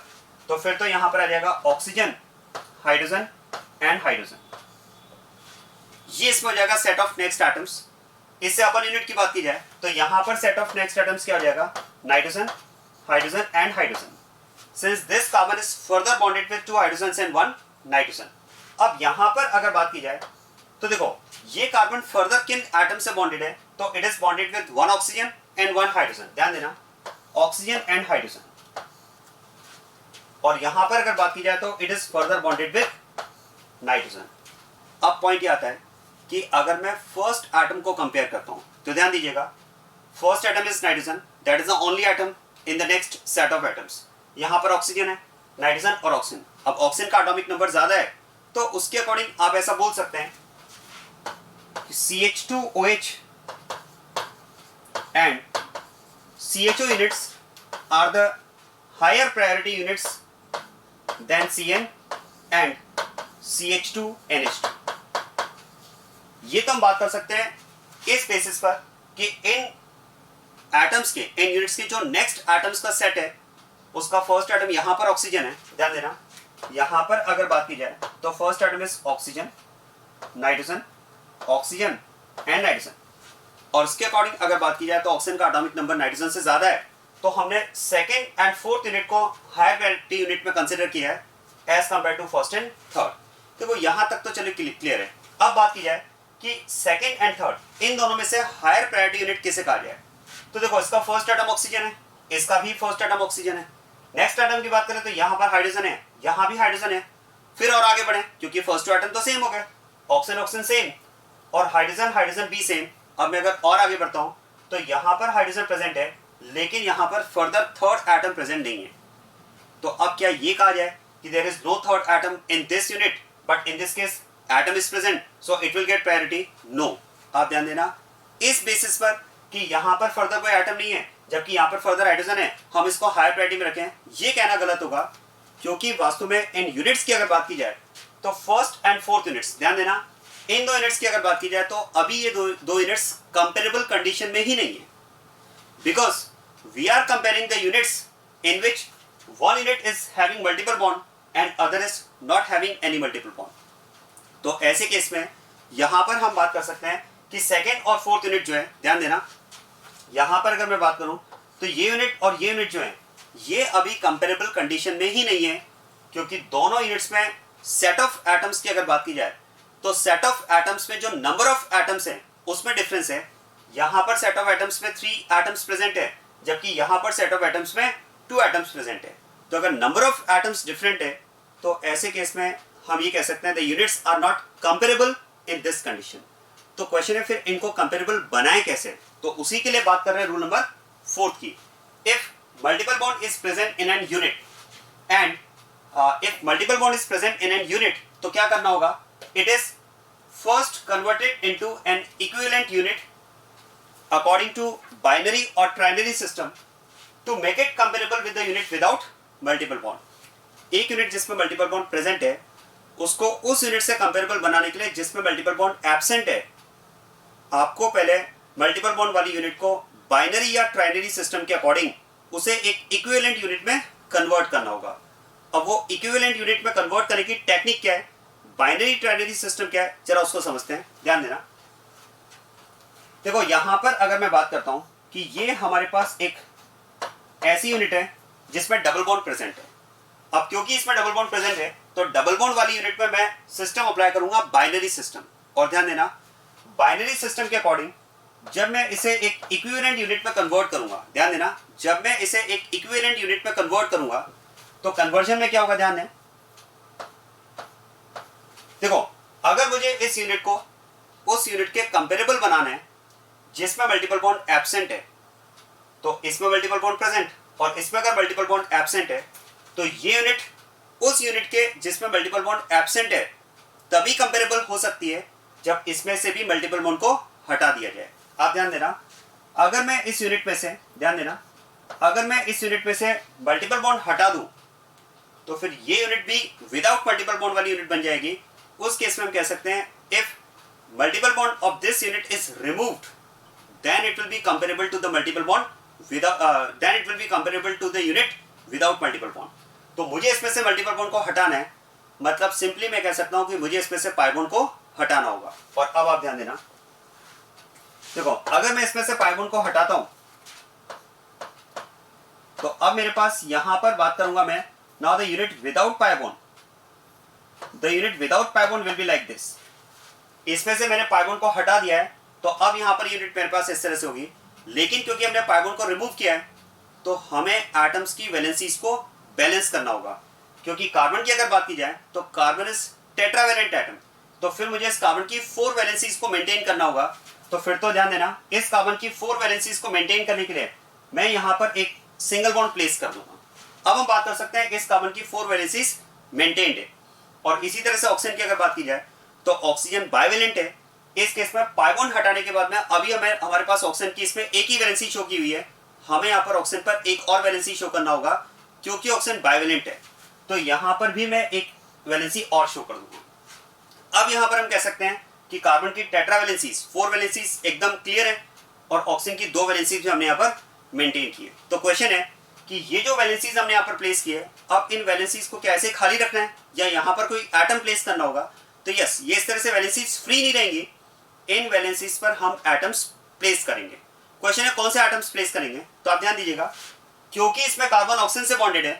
तो फिर तो यहां पर आ जाएगा ऑक्सीजन, हाइड्रोजन एंड हाइड्रोजन, ये इसमें हो जाएगा सेट ऑफ नेक्स्ट एटम्स। इससे अपन यूनिट की बात की जाए तो यहां पर सेट ऑफ नेक्स्ट एटम्स क्या हो जाएगा? Nitrogen, hydrogen and hydrogen, since this carbon is further bonded with 2 hydrogens and 1 nitrogen। अब यहां पर अगर बात की जाए तो देखो ये कार्बन फर्दर किन एटम से बॉन्डेड है? तो it is bonded with 1 oxygen and 1 hydrogen. ध्यान देना, ऑक्सीजन एंड हाइड्रोजन। और यहां पर अगर बात की जाए तो it is further bonded with nitrogen. अब पॉइंट ये आता है कि अगर मैं फर्स्ट एटम को कंपेयर करता हूं तो ध्यान दीजिएगा, first atom is nitrogen, that is the only atom in the next set of atoms. यहां पर ऑक्सीजन है, नाइट्रोजन और ऑक्सीजन। अब ऑक्सीजन का एटॉमिक नंबर ज्यादा है तो उसके अकॉर्डिंग आप ऐसा बोल सकते हैं कि CH2OH and CHO units are the higher priority units than CN and CH2NH2। ये तो हम बात कर सकते हैं इस बेसिस पर कि इन एटम्स के, इन यूनिट्स के जो नेक्स्ट एटम्स का सेट है उसका फर्स्ट एटम यहां पर ऑक्सीजन है, ध्यान देना, यहां पर अगर बात की जाए तो first atom is oxygen, nitrogen, oxygen and nitrogen, और उसके अकॉर्डिंग अगर बात की जाए तो ऑक्सीजन का एटॉमिक नंबर नाइट्रोजन से ज्यादा है, तो हमने सेकंड एंड फोर्थ यूनिट को हायर प्रायोरिटी यूनिट में कंसीडर किया है as compare to first and third. देखो यहां तक तो चलिए क्लियर है। अब बात की जाए कि सेकंड एंड थर्ड इन दोनों में से हायर प्रायोरिटी यूनिट किसे कहा जाए, तो देखो इसका फर्स्ट एटम ऑक्सीजन है, इसका भी फर्स्ट एटम ऑक्सीजन है। नेक्स्ट एटम की बात करें तो यहां पर हाइड्रोजन है, यहां भी हाइड्रोजन है। फिर और आगे बढ़े क्योंकि फर्स्ट एटम तो सेम हो गया, ऑक्सीजन ऑक्सीजन सेम और हाइड्रोजन हाइड्रोजन भी सेम। अब मैं अगर और आगे बढ़ता हूं तो यहां पर हाइड्रोजन प्रेजेंट है लेकिन यहां पर फर्दर थर्ड एटम प्रेजेंट नहीं है। तो अब क्या ये कहा जाए कि there is no third atom in this unit but in this case atom is present so it will get priority? No. आप ध्यान देना इस बेसिस पर कि यहां पर फर्दर कोई एटम नहीं है जबकि यहां पर फर्दर हाइड्रोजन है, हम इसको हायर प्रायोरिटी में रखें, ये कहना गलत होगा क्योंकि वास्तव में इन यूनिट्स की अगर बात की जाए तो फर्स्ट एंड फोर्थ यूनिट्स, ध्यान देना इन दो यूनिट्स की अगर बात की जाए तो अभी ये दो यूनिट्स कंपेरेबल कंडीशन में ही नहीं है, because we are comparing the units in which one unit is having multiple bond and other is not having any multiple bond. तो ऐसे केस में यहां पर हम बात कर सकते हैं कि सेकेंड और फोर्थ यूनिट जो है, ध्यान देना यहां पर अगर मैं बात करूं तो ये यूनिट और ये यूनिट जो है ये अभी कंपेरेबल कंडीशन में ही नहीं है, क्योंकि दोनों यूनिट्स में सेट ऑफ एटम्स की अगर बात की जाए तो सेट ऑफ एटम्स में जो नंबर ऑफ एटम्स है उसमें डिफरेंस है। यहां पर सेट ऑफ एटम्स में 3 एटम्स प्रेजेंट है जबकि यहां पर सेट ऑफ एटम्स में 2 एटम्स प्रेजेंट है। तो अगर नंबर ऑफ एटम्स डिफरेंट है तो ऐसे केस में हम ये कह सकते हैं the units are not comparable in this condition. तो क्वेश्चन है फिर इनको कंपेरेबल बनाए कैसे, तो उसी के लिए बात कर रहे हैं रूल नंबर 4 की। If multiple bond is present in an unit and if multiple bond is present in an unit तो क्या करना होगा, it is first converted into an equivalent unit according to binary or trinary system to make it comparable with the unit without multiple bond। एक unit जिसमें multiple bond present है उसको उस unit से कंपेरेबल बनाने के लिए जिसमें मल्टीपल बॉन्ड एब्सेंट है, आपको पहले मल्टीपल बॉन्ड वाली यूनिट को बाइनरी या ट्राइनरी सिस्टम के अकॉर्डिंग उसे एक इक्विवेलेंट यूनिट में कन्वर्ट करना होगा। अब वो इक्विवेलेंट यूनिट में कन्वर्ट करने की टेक्निक क्या है, बाइनरी ट्राइनरी सिस्टम क्या है, जरा उसको समझते हैं। ध्यान देना देखो यहां पर अगर मैं बात करता हूं कि ये हमारे पास एक ऐसी यूनिट है जिसमें डबल बॉन्ड प्रेजेंट है। अब क्योंकि इसमें डबल बॉन्ड प्रेजेंट है तो डबल बॉन्ड वाली यूनिट में मैं सिस्टम अप्लाई करूंगा बाइनरी सिस्टम। और ध्यान देना बाइनरी सिस्टम के अकॉर्डिंग जब मैं इसे एक इक्विवेलेंट यूनिट में कन्वर्ट करूंगा, ध्यान देना जब मैं इसे एक इक्विवेलेंट यूनिट में कन्वर्ट करूंगा तो कन्वर्जन में क्या होगा, ध्यान दें देखो अगर मुझे इस यूनिट को उस यूनिट के कंपेरेबल बनाना है जिसमें मल्टीपल बॉन्ड एब्सेंट है, तो इसमें मल्टीपल बॉन्ड प्रेजेंट और इसमें अगर मल्टीपल बॉन्ड एब्सेंट है तो ये यूनिट उस यूनिट के जिसमें मल्टीपल बॉन्ड एब्सेंट है तभी कंपेरेबल हो सकती है जब इसमें से भी मल्टीपल बॉन्ड को हटा दिया जाए। आप ध्यान देना अगर मैं इस यूनिट में से, ध्यान देना अगर मैं इस यूनिट में से मल्टीपल बॉन्ड हटा दूं तो फिर ये यूनिट भी विदाउट मल्टीपल बॉन्ड वाली यूनिट बन जाएगी। उस केस में हम कह सकते हैं if multiple bond of this unit is removed then it will be comparable to the multiple bond without then it will be comparable to the unit without multiple bond. तो मुझे इसमें से मल्टीपल बॉन्ड को हटाना है, मतलब simply मैं कह सकता हूं कि मुझे इसमें से पाई बॉन्ड को हटाना होगा। और अब आप ध्यान देना देखो अगर मैं इसमें से पाई बॉन्ड को हटाता हूं तो अब मेरे पास यहां पर बात करूंगा मैं now the unit without pi bond, the unit without pi bond will be like this. इसमें से मैंने पाई बॉन्ड को हटा दिया है तो अब यहां पर यूनिट मेरे पास इस तरह से होगी, लेकिन क्योंकि हमने पाई बॉन्ड को रिमूव किया है तो हमें एटम्स की वैलेंसीज को बैलेंस करना होगा। क्योंकि कार्बन की अगर बात की जाए तो कार्बन इज टेट्रावैलेंट एटम, तो फिर मुझे इस कार्बन की 4 वैलेंसीज को मेंटेन करना होगा। तो फिर तो ध्यान देना इस कार्बन की 4 वैलेंसीज को मेंटेन करने के लिए मैं यहां पर एक सिंगल बॉन्ड प्लेस कर दूंगा। अब हम बात कर सकते हैं कि इस कार्बन की 4 वैलेंसीज मेंटेन्ड है। और इसी तरह से ऑक्सीजन की अगर बात की जाए तो ऑक्सीजन बाइवेलेंट है। इस केस में पाई बॉन्ड हटाने के बाद में अभी हमारे पास ऑक्सीजन की इसमें एक ही वैलेंसी शो की हुई है, हमें यहाँ पर ऑक्सीजन पर एक और वैलेंसी शो करना होगा क्योंकि ऑक्सीजन बाइवेलेंट है। तो यहाँ पर भी मैं एक वैलेंसी और शो कर दूंगा। अब यहाँ पर हम कह सकते हैं कि कार्बन की टेट्रावैलेंसीज 4 वैलेंसीज एकदम क्लियर है और ऑक्सीजन की 2 वैलेंसीज भी हमने यहाँ पर मेंटेन की है। तो क्वेश्चन है कि ये जो वैलेंसीज हमने यहाँ पर प्लेस किए, अब इन वैलेंसीज को क्या ऐसे खाली रखना है या यहाँ पर कोई एटम प्लेस करना होगा? तो यस, ये इस तरह से वैलेंसीज फ्री नहीं रहेंगी, इन वैलेंसीज पर हम एटम्स प्लेस करेंगे। क्वेश्चन है कौन से एटम्स प्लेस करेंगे? तो आप ध्यान दीजिएगा, क्योंकि इसमें कार्बन ऑक्सीजन से बॉन्डेड है,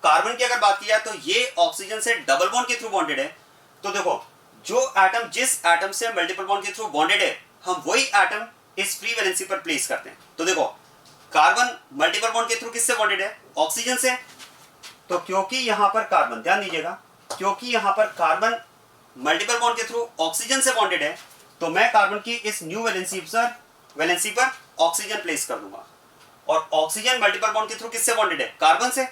कार्बन की अगर बात की जाए तो ये ऑक्सीजन से डबल बॉन्ड के थ्रू बॉन्डेड है। तो देखो, जो एटम जिस एटम से मल्टीपल बॉन्ड के थ्रू बॉन्डेड है, हम वही एटम इस फ्री वैलेंसी पर प्लेस करते हैं। तो देखो, कार्बन मल्टीपल बॉन्ड के थ्रू किससे बॉन्डेड है? ऑक्सीजन से। तो क्योंकि यहां पर कार्बन, ध्यान दीजिएगा, क्योंकि यहां पर कार्बन मल्टीपल बॉन्ड के थ्रू ऑक्सीजन से बॉन्डेड है, तो मैं कार्बन की इस न्यू वैलेंसी पर ऑक्सीजन प्लेस कर दूंगा। और ऑक्सीजन मल्टीपल बॉन्ड के थ्रू किससे बॉन्डेड है? कार्बन से।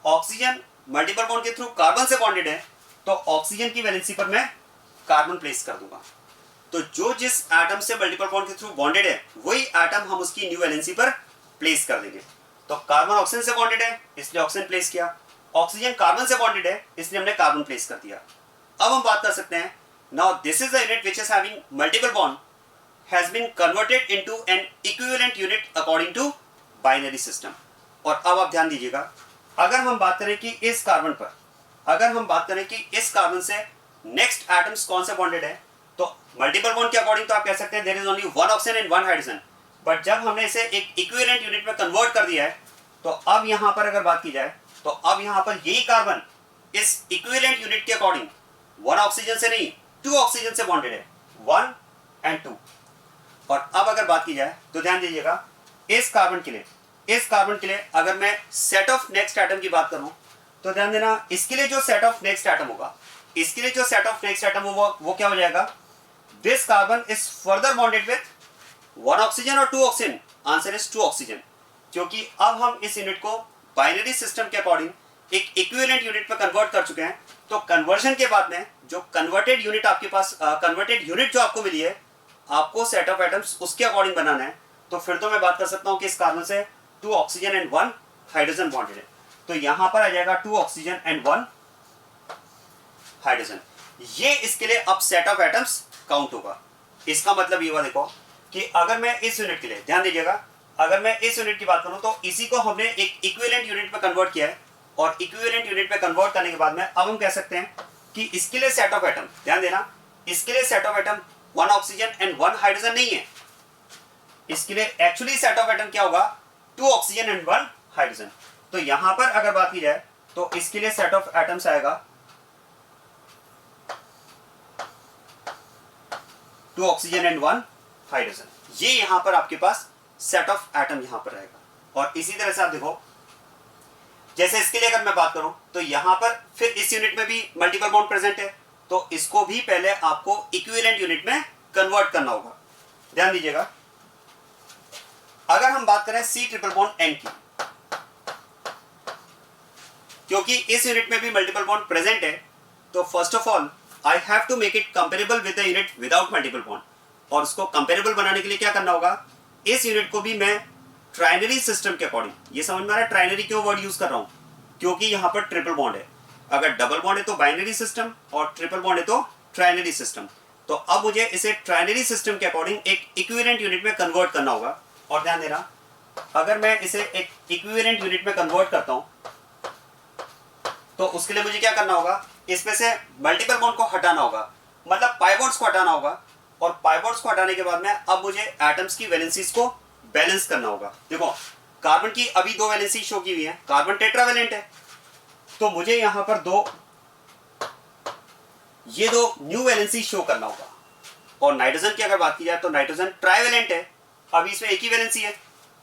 ऑक्सीजन मल्टीपल बॉन्ड के थ्रू कार्बन से बॉन्डेड है, तो ऑक्सीजन की वैलेंसी पर मैं कार्बन प्लेस कर दूंगा। तो जो जिस एटम से मल्टीपल बॉन्ड के थ्रू बॉन्डेड है, वही एटम हम उसकी न्यू वैलेंसी पर प्लेस कर देंगे। तो कार्बन ऑक्सीजन से बॉन्डेड है, इसलिए ऑक्सीजन प्लेस किया। ऑक्सीजन कार्बन से बॉन्डेड है, इसलिए हमने कार्बन प्लेस कर दिया। अब हम बात कर सकते हैं, now this is the unit which is having multiple bond has been converted into an equivalent unit according to binary system. और अब आप ध्यान दीजिएगा, अगर हम बात करें कि इस कार्बन पर, अगर हम बात करें कि इस कार्बन से नेक्स्ट एटम्स कौन से बॉन्डेड है, तो मल्टीपल बॉन्ड के अकॉर्डिंग तो आप कह सकते हैं there is only one oxygen and one hydrogen. But जब हमने इसे एक इक्विवेलेंट यूनिट में कन्वर्ट कर दिया है, तो अब यहां पर अगर बात की जाए, तो अब यहां पर यही कार्बन इस इक्विवेलेंट यूनिट के अकॉर्डिंग वन ऑक्सीजन से नहीं, टू ऑक्सीजन से बॉन्डेड है, 1 and 2। और अब अगर बात की जाए तो ध्यान दीजिएगा, इस कार्बन के लिए अगर मैं सेट ऑफ नेक्स्ट एटम की बात करूं, तो ध्यान देना, इसके लिए जो सेट ऑफ नेक्स्ट एटम होगा, वो क्या हो जाएगा? This carbon is further bonded with 1 oxygen और 2 ऑक्सीजन। आंसर इज 2 ऑक्सीजन, क्योंकि अब हम इस यूनिट को बाइनरी सिस्टम के अकॉर्डिंग एक इक्विवेलेंट यूनिट में कन्वर्ट कर चुके हैं। तो कन्वर्जन के बाद में जो कन्वर्टेड यूनिट आपके पास, कन्वर्टेड यूनिट जो आपको मिली है, आपको सेट ऑफ एटम्स उसके अकॉर्डिंग बनाना है। तो फिर तो मैं बात कर सकता हूं कि इस कार्बन से 2 ऑक्सीजन एंड 1 हाइड्रोजन बॉन्डेड है, तो यहां पर आ जाएगा 2 ऑक्सीजन एंड 1 हाइड्रोजन। ये इसके लिए अब सेट ऑफ एटम्स काउंट होगा। इसका मतलब ये हुआ, देखो, कि अगर मैं इस यूनिट के लिए, ध्यान दीजिएगा, अगर मैं इस यूनिट की बात करूं, तो इसी को हमने एक इक्विवेलेंट यूनिट में कन्वर्ट किया है, और इक्विवेलेंट यूनिट में कन्वर्ट करने के बाद में अब हम कह सकते हैं कि इसके लिए सेट ऑफ एटम, ध्यान देना, इसके लिए set of atom 1 oxygen and 1 hydrogen नहीं है। इसके लिए एक्चुअली सेट ऑफ एटम क्या होगा? 2 ऑक्सीजन एंड 1 हाइड्रोजन। तो यहां पर अगर बात की जाए तो इसके लिए सेट ऑफ एटम्स आएगा 2 ऑक्सीजन एंड 1 हाइड्रोजन। ये यहां पर आपके पास सेट ऑफ एटम यहां पर रहेगा। और इसी तरह से आप देखो, जैसे इसके लिए अगर मैं बात करूं, तो यहां पर फिर इस यूनिट में भी मल्टीपल बॉन्ड प्रेजेंट है, तो इसको भी पहले आपको इक्विवेलेंट यूनिट में कन्वर्ट करना होगा। ध्यान दीजिएगा, अगर हम बात करें C ट्रिपल बॉन्ड N की, क्योंकि इस यूनिट में भी मल्टीपल बॉन्ड प्रेजेंट है, तो first of all I have to make it comparable with the unit without multiple bond. और उसको कंपेरेबल बनाने के लिए क्या करना होगा? इस यूनिट को भी मैं ट्राइनरी सिस्टम के अकॉर्डिंग, ये समझ में आ रहा है ट्राइनरी क्यों वर्ड यूज कर रहा हूं? क्योंकि यहां पर ट्रिपल बॉन्ड है। अगर डबल बॉन्ड है तो बाइनरी सिस्टम, और ट्रिपल बॉन्ड है तो ट्राइनरी सिस्टम। तो अब मुझे इसे ट्राइनरी सिस्टम के अकॉर्डिंग एक इक्विवेलेंट यूनिट में कन्वर्ट करना होगा। और ध्यान देना, अगर मैं इसे एक इक्विवेलेंट यूनिट में कन्वर्ट करता हूं, तो उसके लिए मुझे क्या करना होगा? इसमें से मल्टीपल बॉन्ड को हटाना होगा, मतलब पाई बॉन्ड्स को हटाना होगा। और पाई बॉन्ड्स को हटाने के बाद में अब मुझे एटम्स की वैलेंसीज को बैलेंस करना होगा। देखो, कार्बन की अभी 2 वैलेंसी शो की हुई है, कार्बन टेट्रावैलेंट है, तो मुझे यहां पर ये दो न्यू वैलेंसी शो करना होगा। और नाइट्रोजन की अगर बात की जाए तो नाइट्रोजन ट्राइवैलेंट है, अभी इसमें एक ही वैलेंसी है,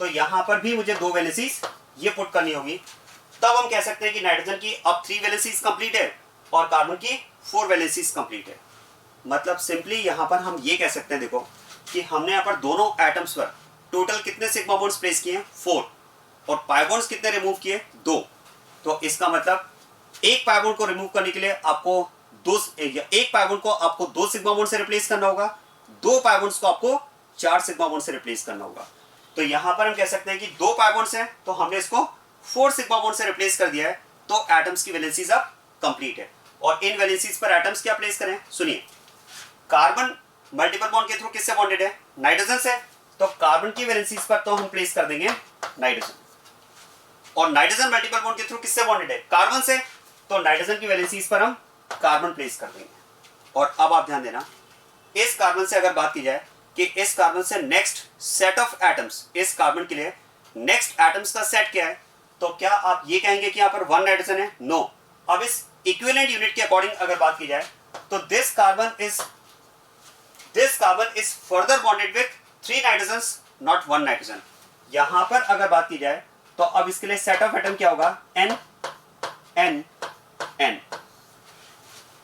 तो यहां पर भी मुझे 2 वैलेंसीज ये पुट करनी होगी। तब हम कह सकते हैं कि नाइट्रोजन की अब 3 वैलेंसीज कंप्लीट है और कार्बन की 4 वैलेंसीज कंप्लीट है। मतलब सिंपली यहां पर हम ये कह सकते हैं, देखो, कि हमने यहां पर दोनों एटम्स पर टोटल कितने सिग्मा बॉन्ड्स प्लेस किए हैं? 4। और पाई बॉन्ड्स कितने रिमूव किए? 2। तो इसका मतलब एक पाई बॉन्ड को रिमूव करने के लिए आपको एक पाई बॉन्ड को आपको 2 सिग्मा बॉन्ड से रिप्लेस करना होगा, 2 पाई बॉन्ड्स को आपको 4 सिग्मा बॉन्ड से रिप्लेस करना होगा। तो यहां पर हम कह सकते हैं कि 2 पाई बॉन्ड्स हैं, तो हमने इसको 4 सिग्मा बॉन्ड से रिप्लेस कर दिया है, तो एटम्स की वैलेंसीज अब कंप्लीट है। और इन वैलेंसीज पर एटम्स क्या प्लेस करें? सुनिए, कार्बन मल्टीपल बॉन्ड के थ्रू किससे बॉन्डेड है? नाइट्रोजन से। तो कार्बन की वैलेंसीज पर तो हम प्लेस कर देंगे नाइट्रोजन। और नाइट्रोजन मल्टीपल बॉन्ड के थ्रू किससे बॉन्डेड है? कार्बन से। तो नाइट्रोजन की वैलेंसी इस पर हम कार्बन प्लेस कर देंगे। और अब आप ध्यान देना, इस कार्बन से अगर बात की जाए कि इस कार्बन से नेक्स्ट सेट ऑफ एटम्स, इस कार्बन के लिए नेक्स्ट एटम्स का सेट क्या है, तो क्या आप ये कहेंगे कि यहां पर 1 नाइट्रोजन है? नो। अब इस इक्विवेलेंट यूनिट के अकॉर्डिंग अगर बात की जाए तो this carbon is further bonded with 3 nitrogens, not 1 nitrogen. यहां पर अगर बात की जाए तो अब इसके लिए सेट ऑफ एटम क्या होगा? N N N।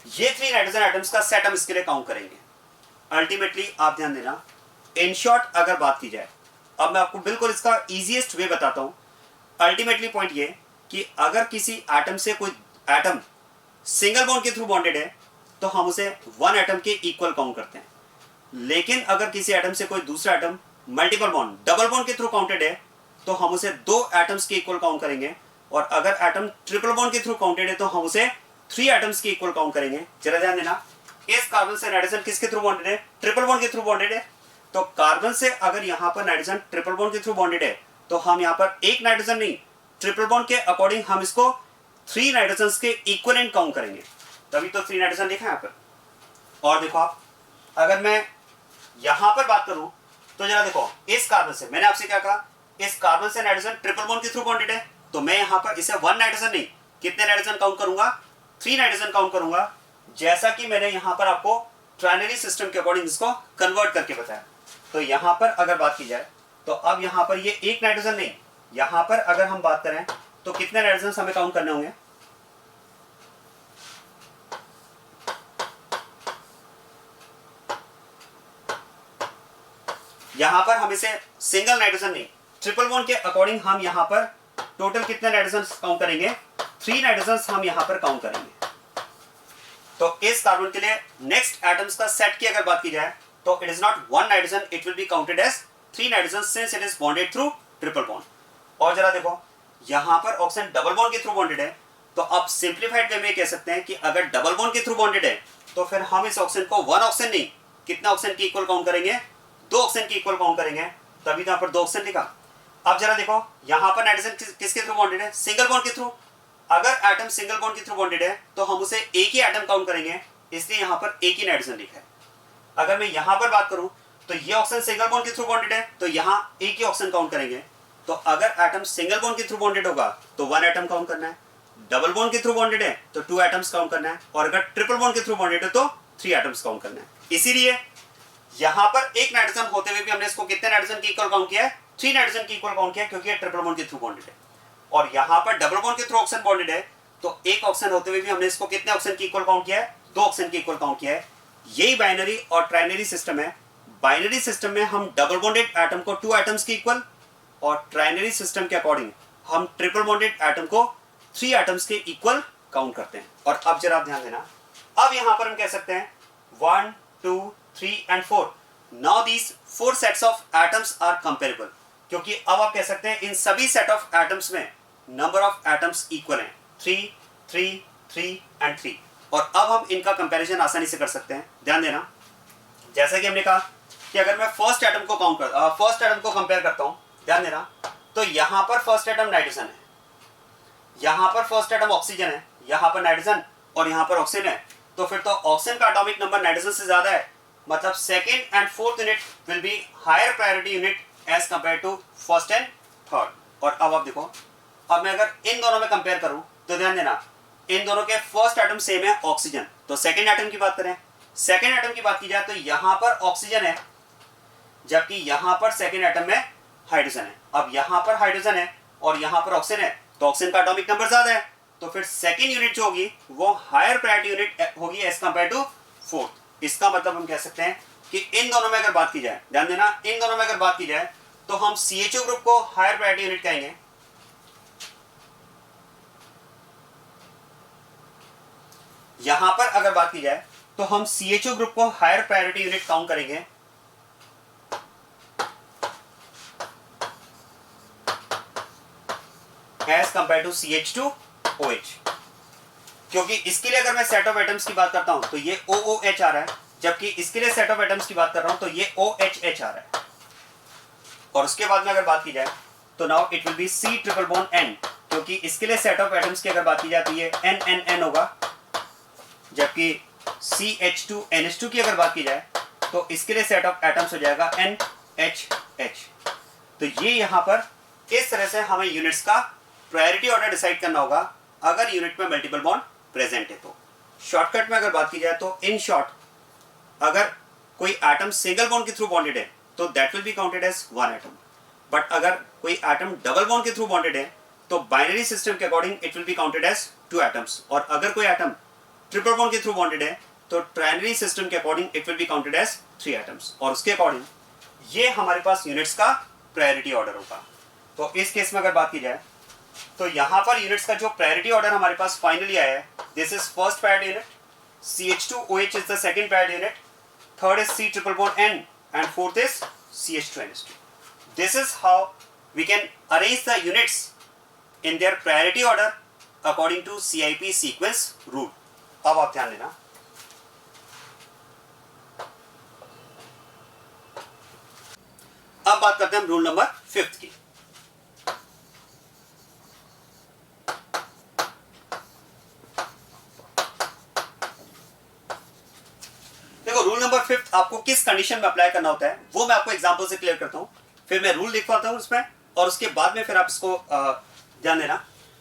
ये 3 नाइट्रोजन एटम्स का सेट हम इसके लिए काउंट करेंगे। अल्टीमेटली आप ध्यान देना, इन शॉर्ट अगर बात की जाए, अब मैं आपको बिल्कुल इसका इजीएस्ट वे बताता हूं। अल्टीमेटली पॉइंट ये कि अगर किसी एटम से कोई एटम सिंगल बॉन्ड के थ्रू बॉन्डेड है तो हम उसे 1 एटम के इक्वल काउंट करते हैं। लेकिन अगर किसी एटम से कोई दूसरा atom multiple bond, double bond के थ्रू काउंटेड है तो हम उसे 2 एटम्स के इक्वल काउंट करेंगे। और अगर एटम ट्रिपल बॉन्ड के थ्रू काउंटेड है तो हम उसे 3 एटम्स के इक्वल काउंट करेंगे। जरा ध्यान देना, इस कार्बन से नाइट्रोजन किसके थ्रू बॉन्डेड है? ट्रिपल बॉन्ड के थ्रू बॉन्डेड है। तो कार्बन से अगर यहां पर नाइट्रोजन ट्रिपल बॉन्ड के थ्रू बॉन्डेड है तो हम यहां पर एक नाइट्रोजन नहीं, ट्रिपल बॉन्ड के अकॉर्डिंग हम इसको 3 नाइट्रोजन के इक्विवेलेंट काउंट करेंगे। तभी तो 3 नाइट्रोजन लिखा है यहां पर। और देखो आप, अगर मैं यहां पर बात करूं तो जरा देखो, इस कार्बन से मैंने आपसे क्या कहा, इस कार्बन से नाइट्रोजन ट्रिपल बॉन्ड के थ्रू बॉन्डेड है। तो मैं यहां पर इसे 1 नाइट्रोजन नहीं, कितने नाइट्रोजन काउंट करूंगा? 3 नाइट्रोजन काउंट करूंगा, जैसा कि मैंने यहां पर आपको ट्राइनरी सिस्टम के अकॉर्डिंग इसको कन्वर्ट करके बताया। तो यहां पर अगर बात की जाए तो अब यहां पर ये एक नाइट्रोजन नहीं, यहां पर अगर हम बात करें तो कितने नाइट्रोजन हमें काउंट करने होंगे? यहां पर हम इसे सिंगल नाइट्रोजन नहीं, ट्रिपल बॉन्ड के अकॉर्डिंग हम यहां पर टोटल कितने नाइट्रोजन काउंट करेंगे? 3 नाइट्रोजन हम यहां पर काउंट करेंगे। तो इस कार्बन के लिए नेक्स्ट एटम्स का सेट की अगर बात की जाए तो it is not 1 nitrogen, it will be counted as 3 nitrogen since it is bonded through triple bond. और जरा देखो, यहां पर ऑक्सीजन डबल बॉन्ड के थ्रू बॉन्डेड है। तो आप सिंप्लीफाइड वे में कह सकते हैं कि अगर डबल बॉन्ड के थ्रू बॉन्डेड है तो फिर हम इस ऑक्सीजन को 1 ऑक्सीजन नहीं, कितना ऑक्सीजन की इक्वल काउंट करेंगे? 2 ऑक्सीजन की इक्वल काउंट करेंगे। तभी तो यहां पर 2 ऑक्सीजन लिखा। अब जरा देखो, यहां पर नाइट्रोजन किसके थ्रू बॉन्डेड है? सिंगल बॉन्ड के थ्रू। अगर एटम सिंगल बॉन्ड के थ्रू बॉन्डेड है तो हम उसे एक ही एटम काउंट करेंगे, इसलिए यहां पर एक ही नाइट्रोजन लिखा है। अगर मैं यहां पर बात करूं तो ये ऑक्सीजन सिंगल बॉन्ड के थ्रू बॉन्डेड है तो यहां एक ही ऑक्सीजन काउंट करेंगे। तो अगर एटम सिंगल बॉन्ड के थ्रू बॉन्डेड होगा तो 1 एटम काउंट करना है, डबल बॉन्ड के थ्रू बॉन्डेड है तो 2 एटम्स काउंट करना है, और अगर ट्रिपल बॉन्ड के थ्रू बॉन्डेड है तो 3 एटम्स काउंट करना है। इसीलिए यहां पर एक नाइट्रोजन होते हुए भी हमने इसको कितने नाइट्रोजन की इक्वल काउंट किया है? 3 नाइट्रोजन की इक्वल काउंट किया, क्योंकि ये ट्रिपल बॉन्ड के थ्रू बॉन्डेड है। और यहां पर डबल बॉन्ड के थ्रू ऑक्सीजन बॉन्डेड है तो एक ऑक्सीजन होते हुए भी हमने इसको कितने ऑक्सीजन की इक्वल काउंट किया है? 2 ऑक्सीजन की इक्वल काउंट किया है। यही बाइनरी और ट्राइनरी सिस्टम है। बाइनरी सिस्टम में हम डबल बॉन्डेड एटम को 2 एटम्स की इक्वल, और ट्राइनरी सिस्टम के अकॉर्डिंग हम ट्रिपल बॉन्डेड एटम को 3 एटम्स के इक्वल काउंट करते हैं। और अब जरा आप ध्यान देना, अब यहां पर हम कह सकते हैं 1 2 3 and 4। Now these 4 sets of atoms are comparable, क्योंकि अब आप कह सकते हैं इन सभी सेट ऑफ एटम्स में नंबर ऑफ एटम्स इक्वल हैं, 3 3 3 एंड 3। और अब हम इनका कंपैरिजन आसानी से कर सकते हैं। ध्यान देना, जैसा कि हमने कहा कि अगर मैं फर्स्ट एटम को कंपेयर करता हूं, ध्यान देना, तो यहां पर फर्स्ट एटम नाइट्रोजन है, यहां पर फर्स्ट एटम ऑक्सीजन है, यहां पर नाइट्रोजन और यहां पर ऑक्सीजन है। तो फिर तो ऑक्सीजन का एटॉमिक नंबर नाइट्रोजन से ज्यादा है, मतलब second and fourth unit will be higher priority unit as compare to first and third. और अब आप देखो, अब मैं अगर इन दोनों में कंपेयर करूं तो ध्यान देना, इन दोनों के फर्स्ट एटम सेम है ऑक्सीजन। तो सेकंड एटम की बात करें, सेकंड एटम की बात की जाए तो यहां पर ऑक्सीजन है, जबकि यहां पर सेकंड एटम में हाइड्रोजन है। अब यहां पर हाइड्रोजन है और यहां पर ऑक्सीजन है, तो ऑक्सीजन का एटॉमिक नंबर ज्यादा है, तो फिर सेकंड यूनिट जो होगी वो हायर प्रायोरिटी यूनिट होगी एज कंपेयर टू फोर्थ। इसका मतलब हम कह सकते हैं कि इन दोनों में अगर बात की जाए, ध्यान देना, इन दोनों में अगर बात की जाए तो हम CHO ग्रुप को हायर प्रायोरिटी यूनिट कहेंगे, यहां पर अगर बात की जाए तो हम CHO ग्रुप को हायर प्रायोरिटी यूनिट काउंट करेंगे एज कंपेयर टू CH2OH, क्योंकि इसके लिए अगर मैं सेट ऑफ एटम्स की बात करता हूं तो ये OOH आ रहा है, जबकि इसके लिए सेट ऑफ एटम्स की बात कर रहा हूं तो ये OHH आ रहा है। और उसके बाद में अगर बात की जाए तो now it will B C triple bond N, क्योंकि इसके लिए सेट ऑफ एटम्स की अगर बात की जाती है NNN होगा, जबकि CH2NH2 की अगर बात की जाए तो इसके लिए सेट ऑफ एटम्स हो जाएगा NHH। तो ये यहाँ पर इस तरह से हमें यूनिट्स का प्रायोरिटी ऑर्डर डिसाइड करना होगा अगर यूनिट में मल्टीपल बॉन्ड प्रेजेंट है। तो शॉर्टकट में अगर बात की जाए तो इन शॉर्ट, अगर कोई एटम सिंगल बॉन्ड के थ्रू बॉन्डेड है तो that will be counted as one atom, but अगर कोई एटम डबल बॉन्ड के थ्रू बॉन्डेड है तो बाइनरी सिस्टम के according it will be counted as two atoms, और अगर कोई एटम ट्रिपल बॉन्ड के थ्रू बॉन्डेड है तो ट्राइनरी सिस्टम के according it will be counted as three atoms, और उसके अकॉर्डिंग ये हमारे पास यूनिट्स का प्रायोरिटी ऑर्डर होगा। तो इस केस में अगर बात की जाए तो यहाँ पर यूनिट्स का जो प्रायोरिटी ऑर्डर हमारे पास फाइनली आया है, this is first priority unit, CH2OH is the second priority unit, third is C triple bond N, and fourth is CH2NH2. This is how we can arrange the units in their priority order according to CIP sequence rule. अब आप ध्यान देना, अब बात करते हैं हम rule number 5 की। देखो रूल नंबर 5 आपको किस कंडीशन में अप्लाई करना होता है वो मैं आपको एग्जांपल से क्लियर करता हूं, फिर मैं रूल लिखवाता हूं उसमें, और उसके बाद में फिर आप इसको ध्यान देना।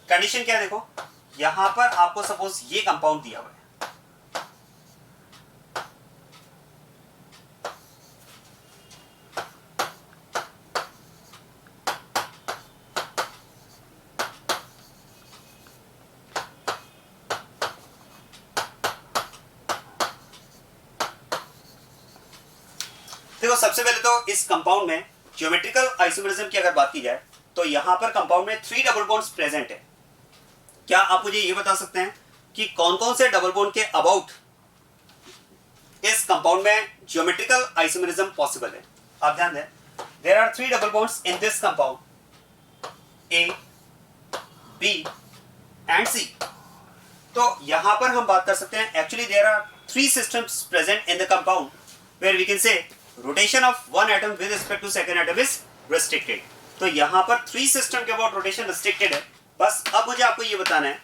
कंडीशन क्या है, देखो यहां पर आपको सपोज ये कंपाउंड दिया हुआ है, देखो सबसे पहले तो इस कंपाउंड में ज्योमेट्रिकल आइसोमरिज्म की अगर बात की जाए तो यहां पर कंपाउंड में 3 डबल बॉन्ड्स प्रेजेंट है। क्या आप मुझे ये बता सकते हैं कि कौन कौन से डबल बॉन्ड के अबाउट इस कंपाउंड में ज्योमेट्रिकल आइसोमरिज्म पॉसिबल है? आप ध्यान दें, there are 3 double bonds in this compound A, B and C। तो यहां पर हम बात कर सकते हैं, actually there are 3 systems present in the compound where we can say rotation of one atom with respect to second atom is restricted. तो यहां पर 3 सिस्टम के अबाउट रोटेशन रिस्ट्रिक्टेड है। बस अब मुझे आपको ये बताना है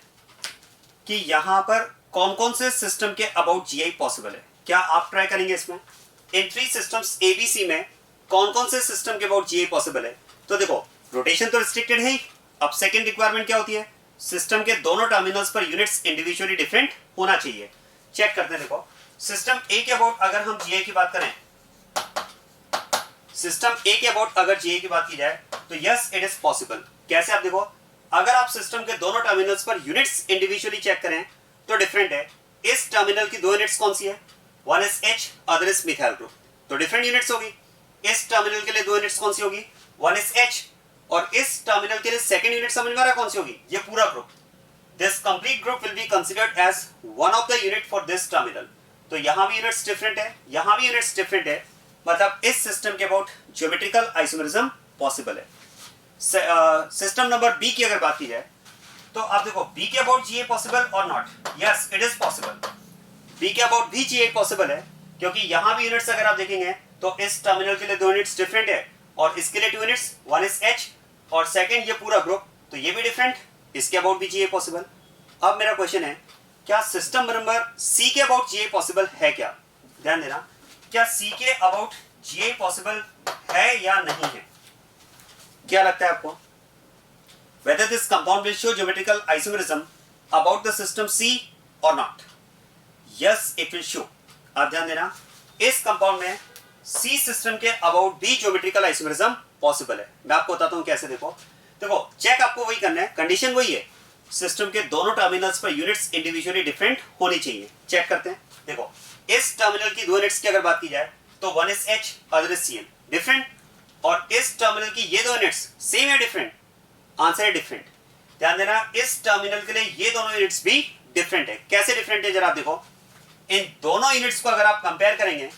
कि यहां पर कौन कौन से सिस्टम के अबाउट GI पॉसिबल है। क्या आप ट्राई करेंगे इसमें इन 3 सिस्टम्स ABC में कौन कौन से सिस्टम के अबाउट GI पॉसिबल है? तो देखो रोटेशन तो रिस्ट्रिक्टेड है ही। अब सेकंड रिक्वायरमेंट क्या होती है, सिस्टम के दोनों टर्मिनल्स पर यूनिट्स इंडिविजुअली डिफरेंट होना चाहिए। चेक करते हैं, देखो सिस्टम A के अबाउट अगर हम GI की बात करें, सिस्टम A के अबाउट अगर GI की बात की जाए तो यस इट इज पॉसिबल। कैसे? आप देखो अगर आप सिस्टम के दोनों टर्मिनल्स पर यूनिट्स इंडिविजुअली चेक करें तो डिफरेंट है। इस टर्मिनल की 2 यूनिट्स कौन सी है, one is H other is methyl group, तो डिफरेंट यूनिट्स होगी। इस टर्मिनल के लिए 2 यूनिट्स कौन सी होगी, वन इज H, और इस टर्मिनल के लिए सेकंड यूनिट समझ में आ रहा है कौन सी होगी, ये पूरा ग्रुप। This complete group will be considered as one of the unit for this terminal. तो यहां भी यूनिट्स डिफरेंट है, यहां भी यूनिट्स डिफरेंट है, मतलब इस सिस्टम के अबाउट ज्योमेट्रिकल आइसोमरिज्म पॉसिबल है। सिस्टम नंबर B की अगर बात की जाए तो आप देखो B के अबाउट GI पॉसिबल और not, yes it is possible. B के अबाउट भी GI पॉसिबल है क्योंकि यहां भी यूनिट्स अगर आप देखेंगे तो इस टर्मिनल के लिए 2 यूनिट्स डिफरेंट है, और इसके लिए 2 यूनिट्स, वन इज H और सेकंड ये पूरा ग्रुप, तो ये भी डिफरेंट, इसके अबाउट भी GI पॉसिबल। अब मेरा क्वेश्चन है, क्या सिस्टम नंबर C के अबाउट GI पॉसिबल है? क्या ध्यान देना, क्या C के अबाउट GI पॉसिबल है या नहीं है? क्या लगता है आपको, whether this compound will show geometrical isomerism about the system C or not? Yes, it will show. आप ध्यान देना, इस कंपाउंड में C सिस्टम के अबाउट भी ज्योमेट्रिकल आइसोमेरिज्म पॉसिबल है। मैं आपको बताता हूं कैसे। देखो चेक आपको वही करना है, कंडीशन वही है, सिस्टम के दोनों टर्मिनल्स पर यूनिट्स इंडिविजुअली डिफरेंट होनी चाहिए। चेक करते हैं, देखो इस टर्मिनल की 2 यूनिट्स की अगर बात की जाए तो one is H other is Cl, different, और इस टर्मिनल की ये 2 यूनिट्स सेम है डिफरेंट, आंसर है डिफरेंट। ध्यान देना, इस टर्मिनल के लिए ये दोनों यूनिट्स भी डिफरेंट है। कैसे डिफरेंट है जरा आप देखो, इन दोनों यूनिट्स को अगर आप कंपेयर करेंगे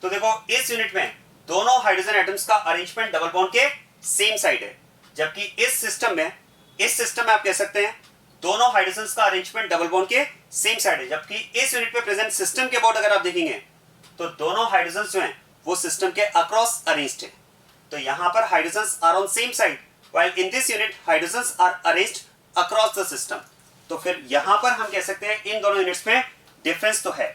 तो देखो इस यूनिट में दोनों हाइड्रोजन एटम्स का अरेंजमेंट डबल बॉन्ड के सेम साइड है, जबकि इस सिस्टम में आप कह सकते हैं दोनों हाइड्रोजन्स का अरेंजमेंट डबल बॉन्ड के सेम साइड है, जबकि इस यूनिट पे प्रेजेंट सिस्टम के अबाउट अगर आप देखेंगे तो दोनों हाइड्रोजन्स जो हैं वो सिस्टम के अक्रॉस अरेंज्ड है। तो यहां पर hydrogens are on same side, while in this unit hydrogens are arranged across the system. तो फिर यहां पर हम कह सकते हैं इन दोनों यूनिट्स में डिफरेंस तो है।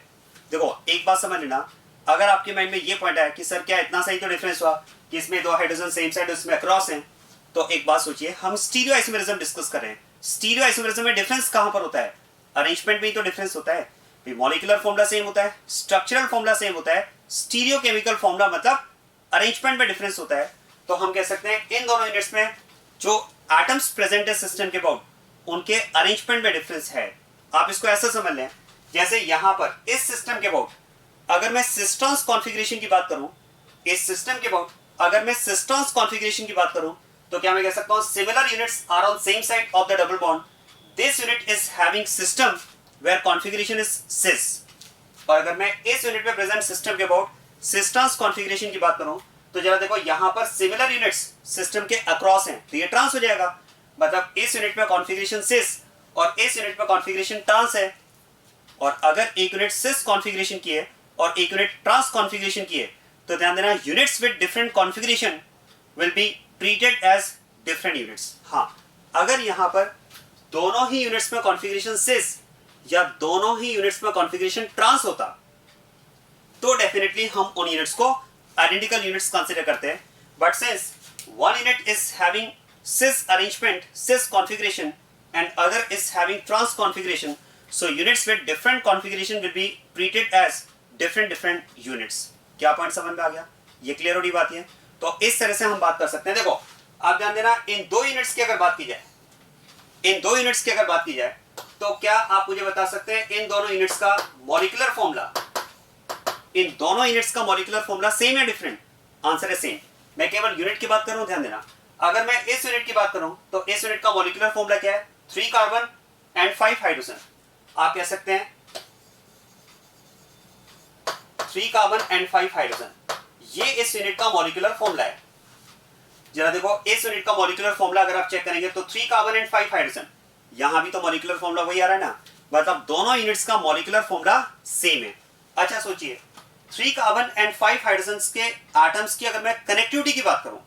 देखो एक बात समझ लेना, अगर आपके माइंड में ये पॉइंट है कि सर क्या इतना सही तो डिफरेंस हुआ कि इसमें दो हाइड्रोजन सेम साइड उसमें अक्रॉस हैं, तो एक बात सोचिए, हम स्टीरियो आइसोमेरिज्म डिस्कस कर रहे हैं। स्टीरियो आइसोमेरिज्म में डिफरेंस कहां पर होता है? अरेंजमेंट में ही तो डिफरेंस होता है। मॉलिक्यूलर फॉर्मूला सेम होता है, स्ट्रक्चरल फॉर्मूला सेम होता है, स्टीरियो केमिकल फॉर्मूला मतलब अरेंजमेंट में डिफरेंस होता है। तो हम कह सकते हैं इन दोनों यूनिट्स में जो एटम्स प्रेजेंट है सिस्टम के अबाउट, उनके अरेंजमेंट में डिफरेंस है। आप इसको ऐसा समझ लें, जैसे यहां पर इस सिस्टम के अबाउट अगर मैं सिस्टर्न्स कॉन्फ़िगरेशन की बात करूं, इस सिस्टम के अबाउट अगर मैं सिस्टर्न्स कॉन्फ़िगरेशन की बात करूं, तो क्या मैं कह सकता हूं similar units are on same side of the double bond, this unit is having system where configuration is cis. और अगर मैं इस यूनिट में प्रेजेंट सिस्टम के अबाउट सिस्टर्न्स कॉन्फ़िगरेशन की बात करूं, तो जरा देखो यहां पर सिमिलर यूनिट्स सिस्टम के अक्रॉस हैं, तो ये ट्रांस हो जाएगा। मतलब इस यूनिट में कॉन्फ़िगरेशन सिस और इस यूनिट में कॉन्फ़िगरेशन ट्रांस है। और अगर एक यूनिट सिस कॉन्फ़िगरेशन की है और एक यूनिट ट्रांस कॉन्फ़िगरेशन की है, तो ध्यान देना units with different configuration will be treated as different units. हाँ, अगर यहां पर दोनों ही यूनिट्स में कॉन्फ़िगरेशन सिस या दोनों ही यूनिट्स में कॉन्फ़िगरेशन ट्रांस होता, तो डेफिनेटली हम उन यूनिट्स को आइडेंटिकल यूनिट्स कंसीडर करते हैं। But since one unit is having cis arrangement, cis configuration, and other is having trans configuration, so units with different configuration will be treated as different units। क्या point समझ में आ गया? ये clear हो रही बात है? तो इस तरह से हम बात कर सकते हैं। देखो आप ध्यान देना, इन दो यूनिट्स की अगर बात की जाए, इन दो यूनिट्स की अगर बात की जाए, तो क्या आप मुझे बता सकते हैं इन दोनों यूनिट्स का मॉलिक्यूलर फॉर्मूला, इन दोनों यूनिट्स का मॉलिक्यूलर फॉर्मूला सेम या डिफरेंट? आंसर है सेम। मैं केवल यूनिट की बात कर रहा हूं, ध्यान देना। अगर मैं इस यूनिट की बात करूं, तो इस यूनिट का मॉलिक्यूलर फॉर्मूला क्या है? 3 कार्बन एंड 5 हाइड्रोजन। आप कह सकते हैं 3 कार्बन एंड 5 हाइड्रोजन, ये इस यूनिट का मॉलिक्यूलर फॉर्मूला है। जरा देखो इस यूनिट का मॉलिक्यूलर फॉर्मूला अगर आप चेक करेंगे तो 3 कार्बन एंड 5 हाइड्रोजन, यहां भी तो मॉलिक्यूलर फॉर्मूला वही आ रहा है ना, मतलब दोनों यूनिट्स का मॉलिक्यूलर फॉर्मूला सेम है। अच्छा सोचिए, 3 कार्बन एंड 5 हाइड्रोजन के एटम्स की अगर मैं कनेक्टिविटी की बात करूं,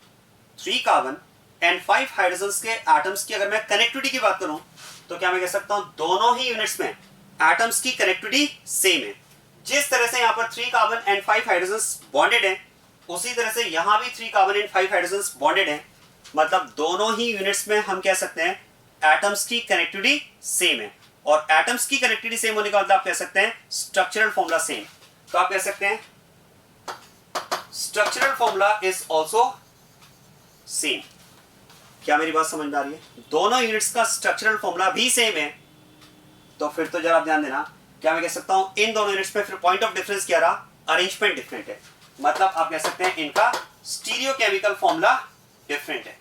3 कार्बन एंड 5 हाइड्रोजन के एटम्स की अगर मैं कनेक्टिविटी की बात करूं, तो क्या मैं कह सकता हूं दोनों ही यूनिट्स में एटम्स की कनेक्टिविटी सेम है। जिस तरह से यहां पर 3 कार्बन एंड 5 हाइड्रोजन बॉन्डेड हैं, उसी तरह से यहां भी 3 कार्बन एंड 5 हाइड्रोजन बॉन्डेड हैं। मतलब दोनों ही यूनिट्स में हम कह सकते हैं एटम्स की कनेक्टिविटी सेम है। और एटम्स की कनेक्टिविटी सेम होने का मतलब आप कह सकते हैं स्ट्रक्चरल फॉर्मूला सेम। तो आप कह सकते हैं structural formula is also same. क्या मेरी बात समझ में आ रही है? दोनों यूनिट्स का स्ट्रक्चरल फॉर्मूला भी सेम है, तो फिर तो जरा आप ध्यान देना, क्या मैं कह सकता हूं इन दोनों यूनिट्स में फिर पॉइंट ऑफ डिफरेंस क्या रहा? अरेंजमेंट डिफरेंट है। मतलब आप कह सकते हैं इनका स्टीरियो केमिकल फॉर्मूला डिफरेंट है।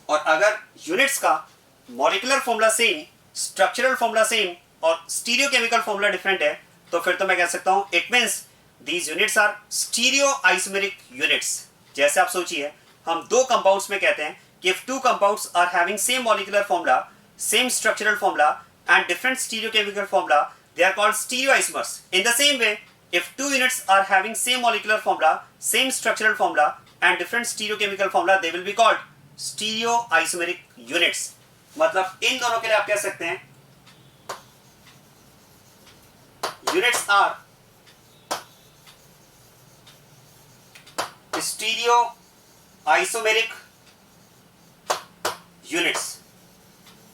और अगर यूनिट्स का molecular formula same, structural formula same और स्टीरियो केमिकल फॉर्मूला डिफरेंट है, तो फिर तो मैं कह सकता हूं it means these units are stereo isomeric units. जैसे आप सोचिए, हम दो कंपाउंड्स में कहते हैं कि if two compounds are having same molecular formula, same structural formula and different stereochemical formula, they are called stereoisomers. In the same way, if two units are having same molecular formula, same structural formula and different stereochemical formula, they will be called stereoisomeric units. मतलब इन दोनों के लिए आप कह सकते हैं units are stereoisomeric units.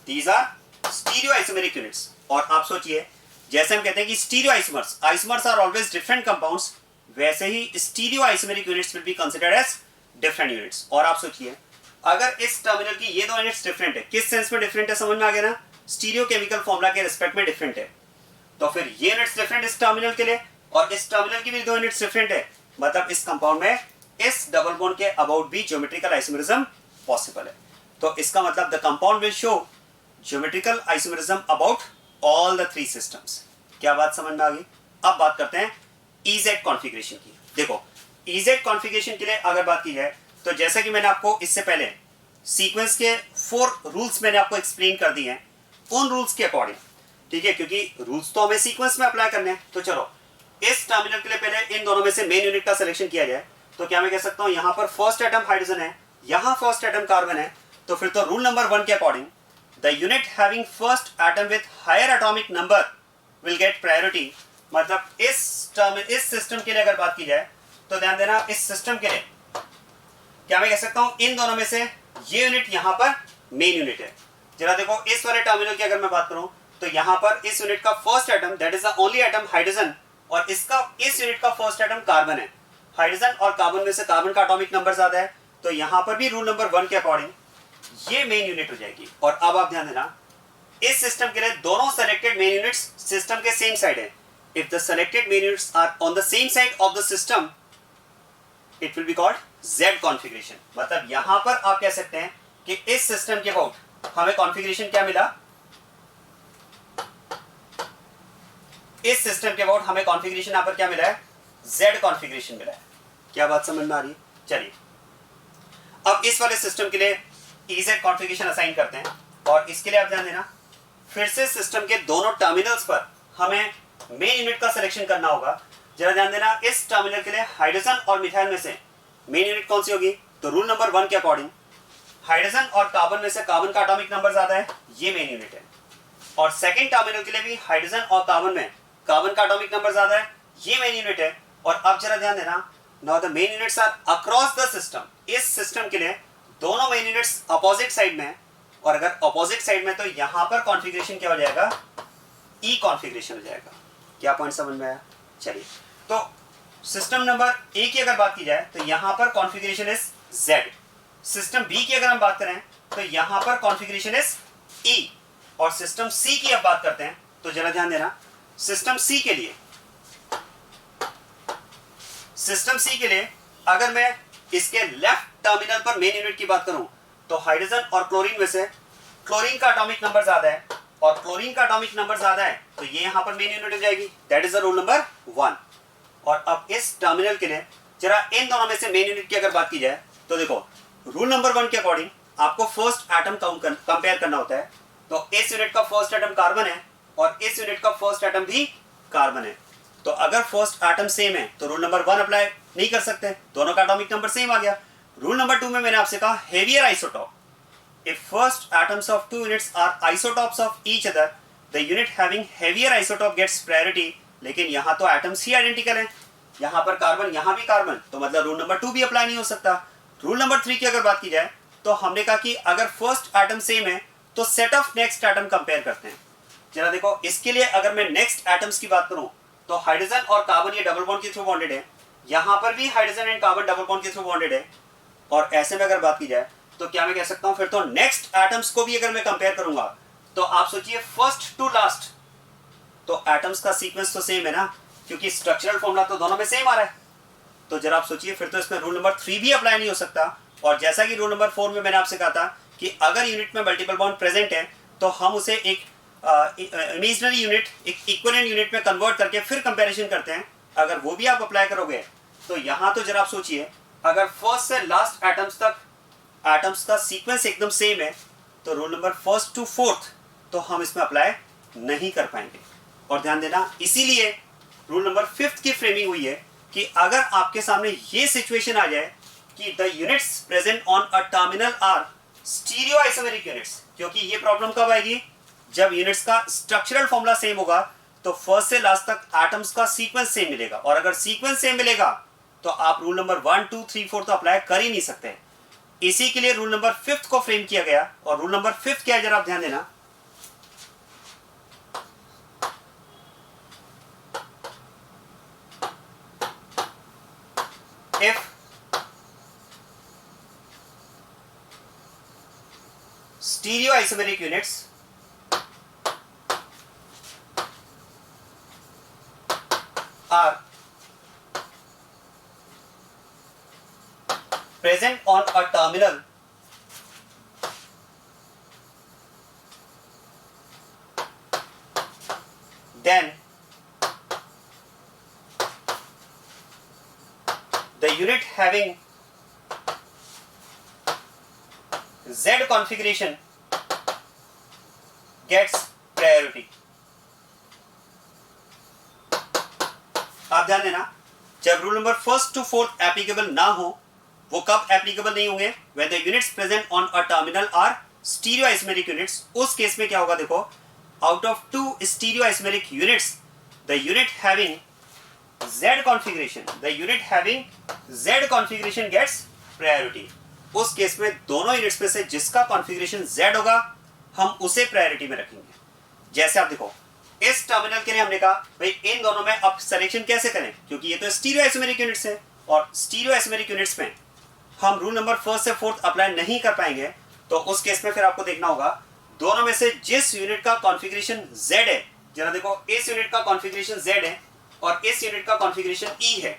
These are stereoisomeric units. और आप सोचिए, जैसे हम कहते हैं कि stereoisomers, isomers are always different compounds, वैसे ही stereoisomeric units will be considered as different units. और आप सोचिए, अगर इस टर्मिनल की ये दो यूनिट्स डिफरेंट है, किस सेंस में डिफरेंट है समझ में आ गया ना? स्टीरियो केमिकल फॉर्मूला के रिस्पेक्ट में डिफरेंट है, तो फिर ये यूनिट्स डिफरेंट इस टर्मिनल के लिए और इस टर्मिनल की भी दो यूनिट्स डिफरेंट है। मतलब इस कंपाउंड में इस डबल बॉन्ड के अबाउट भी ज्योमेट्रिकल आइसोमेरिज्म पॉसिबल है। तो इसका मतलब the compound will show geometrical isomerism about all the 3 systems. क्या बात समझ में आ गई? अब बात करते हैं EZ कॉन्फ़िगरेशन की। देखो EZ कॉन्फ़िगरेशन के लिए अगर बात की जाए, तो जैसा कि मैंने आपको इससे पहले सीक्वेंस के 4 रूल्स मैंने आपको एक्सप्लेन कर दिए हैं, उन रूल्स के अकॉर्डिंग, ठीक है, क्योंकि रूल्स तो हमें सीक्वेंस में अप्लाई करने हैं। तो चलो इस टर्मिनल के लिए पहले इन दोनों में से मेन यूनिट का सिलेक्शन किया जाए। तो क्या मैं कह सकता हूं यहां पर फर्स्ट एटम हाइड्रोजन है, यहां फर्स्ट एटम कार्बन है, तो फिर तो रूल नंबर 1 के according the the unit having first atom with higher atomic number will get priority. मतलब इस सिस्टम के लिए अगर बात की जाए तो ध्यान देना, इस सिस्टम के लिए क्या मैं कह सकता हूं, इन दोनों में से ये यूनिट यहां पर मेन यूनिट है। जरा देखो इस वाले टर्मिनल की अगर मैं बात करूं तो यहां पर इस यूनिट का first atom that is the only atom hydrogen, और इस यूनिट का फर्स्ट एटम कार्बन है। हाइड्रोजन और कार्बन में से कार्बन का एटॉमिक नंबर ज्यादा है, तो यहां पर भी रूल नंबर 1 के अकॉर्डिंग ये मेन यूनिट हो जाएगी। और अब आप ध्यान देना, इस सिस्टम के लिए दोनों सेलेक्टेड मेन यूनिट्स सिस्टम के सेम साइड है। If the selected main units are on the same side of the system it will be called Z configuration. मतलब यहां पर आप कह सकते हैं कि इस सिस्टम के अबाउट हमें कॉन्फ़िगरेशन क्या मिला, इस सिस्टम के अबाउट हमें कॉन्फ़िगरेशन यहां पर क्या मिला है, Z कॉन्फ़िगरेशन मिला है। क्या बात समझ में आ रही है? चलिए अब इस वाले सिस्टम के लिए EZ कॉन्फ़िगरेशन असाइन करते हैं, और इसके लिए आप ध्यान देना, फिर से सिस्टम के दोनों टर्मिनल्स पर हमें मेन यूनिट का सिलेक्शन करना होगा। जरा ध्यान देना, इस टर्मिनल के लिए हाइड्रोजन और मिथाइल में से मेन यूनिट कौन सी होगी, तो रूल नंबर 1 के अकॉर्डिंग हाइड्रोजन और कार्बन में से कार्बन का एटॉमिक नंबर ज्यादा है, ये मेन यूनिट है। और सेकंड टर्मिनल के लिए भी हाइड्रोजन और कार्बन में कार्बन का एटॉमिक नंबर ज्यादा है, ये मेन यूनिट है। और अब जरा ध्यान देना, now the main units are across the system. इस सिस्टम के लिए दोनों मेन यूनिट्स अपोजिट साइड में है, और अगर अपोजिट साइड में तो यहां पर कॉन्फ़िगरेशन क्या हो जाएगा, E कॉन्फ़िगरेशन हो जाएगा। क्या पॉइंट समझ में आया? चलिए, तो सिस्टम नंबर ए की अगर बात की जाए तो यहां पर configuration is Z। System B की अगर हम बात करें तो यहां पर कॉन्फ़िगरेशन इज E। और सिस्टम सी की अब बात करते हैं तो जरा ध्यान देना, सिस्टम सी के लिए अगर मैं इसके लेफ्ट टर्मिनल पर मेन यूनिट की बात करूं तो हाइड्रोजन और क्लोरीन में से क्लोरीन का एटॉमिक नंबर ज्यादा है, और क्लोरीन का एटॉमिक नंबर ज्यादा है तो ये यहां पर मेन यूनिट हो जाएगी, that is the rule number 1। और अब इस टर्मिनल के लिए जरा इन दोनों में से मेन यूनिट की अगर बात की जाए तो देखो, रूल नंबर 1 के अकॉर्डिंग आपको फर्स्ट एटम कंपेयर करना होता है। तो इस यूनिट का फर्स्ट एटम कार्बन है और इस यूनिट का फर्स्ट एटम भी कार्बन है। तो अगर फर्स्ट एटम सेम है तो रूल नंबर 1 अप्लाई नहीं कर सकते, दोनों का एटॉमिक नंबर सेम आ गया। रूल नंबर 2 में मैंने आपसे कहा heavier isotope. If first atoms of two units are isotopes of each other, the unit having heavier isotope gets priority। लेकिन यहाँ तो एटम्स ही आइडेंटिकल हैं, यहाँ पर कार्बन यहाँ भी कार्बन, तो मतलब रूल नंबर 2 भी अप्लाई नहीं हो सकता। रूल नंबर 3 की अगर बात की जाए तो हमने कहा कि अगर फर्स्ट एटम सेम है तो set of next atom compare करते हैं। जरा देखो, इसके लिए अगर मैं नेक्स्ट एटम्स की बात करूं तो हाइड्रोजन और कार्बन ये डबल बॉन्ड के थ्रू बॉन्डेड है, यहाँ पर भी hydrogen and carbon double bond के थ्रू बॉन्डेड है। और ऐसे में अगर बात की जाए तो क्या मैं कह सकता हूं, फिर तो नेक्स्ट एटम्स को भी अगर मैं कंपेयर करूंगा तो आप सोचिए फर्स्ट टू लास्ट, तो एटम्स का सीक्वेंस तो सेम है ना, क्योंकि स्ट्रक्चरल फॉर्मूला तो दोनों में सेम आ रहा है। तो जरा आप सोचिए, फिर तो इसमें रूल नंबर 3 भी अप्लाई नहीं हो सकता। और जैसा कि रूल नंबर 4 में मैंने आपसे कहा था कि अगर यूनिट में मल्टीपल बॉन्ड प्रेजेंट है तो हम उसे एक इमेजिनरी यूनिट, एक इक्विवेलेंट यूनिट में कन्वर्ट करके फिर कंपैरिजन करते हैं। अगर वो भी आप अप्लाई करोगे तो यहाँ तो जरा आप सोचिए, अगर फर्स्ट से लास्ट एटम्स तक एटम्स का सीक्वेंस एकदम सेम है तो रूल नंबर 1 to 4 तो हम इसमें अप्लाई नहीं कर पाएंगे। और ध्यान देना, इसीलिए रूल नंबर 5 की फ्रेमिंग हुई है कि अगर आपके सामने ये सिचुएशन आ जाए कि the units present on a terminal are stereo isomeric units, क्योंकि ये प्रॉब्लम कब आएगी, जब यूनिट्स का स्ट्रक्चरल फॉर्मूला सेम होगा तो फर्स्ट से लास्ट तक एटम्स का सीक्वेंस सेम मिलेगा। और अगर सीक्वेंस सेम मिलेगा तो आप रूल नंबर 1 2 3 4 तो अप्लाई कर ही नहीं सकते। इसी के लिए रूल नंबर 5 को फ्रेम किया गया। और रूल नंबर 5 क्या है, जरा आप ध्यान देना, if stereoisomeric units are present on a terminal, then the unit having Z configuration gets priority। आप ध्यान देना, जब रूल नंबर 1 to 4 एप्लीकेबल ना हो, वो कब एप्लीकेबल नहीं होंगे, when the units present on a terminal are stereo isomeric units, उस केस में क्या होगा देखो, out of 2 stereo isomeric units the unit having Z configuration gets priority। उस केस में दोनों यूनिट्स में से जिसका कॉन्फ़िगरेशन Z होगा हम उसे प्रायोरिटी में रखेंगे। जैसे आप देखो, इस टर्मिनल के लिए हमने कहा भाई इन दोनों में अब सिलेक्शन कैसे करें, क्योंकि ये तो स्टीरियो आइसोमेरिक यूनिट्स है और स्टीरियो आइसोमेरिक यूनिट्स में हम रूल नंबर 1 से 4 अप्लाई नहीं कर पाएंगे। तो उस केस में फिर आपको देखना होगा दोनों में से जिस यूनिट का कॉन्फ़िगरेशन Z है, जरा देखो इस यूनिट का कॉन्फ़िगरेशन Z है और इस यूनिट का कॉन्फ़िगरेशन E है,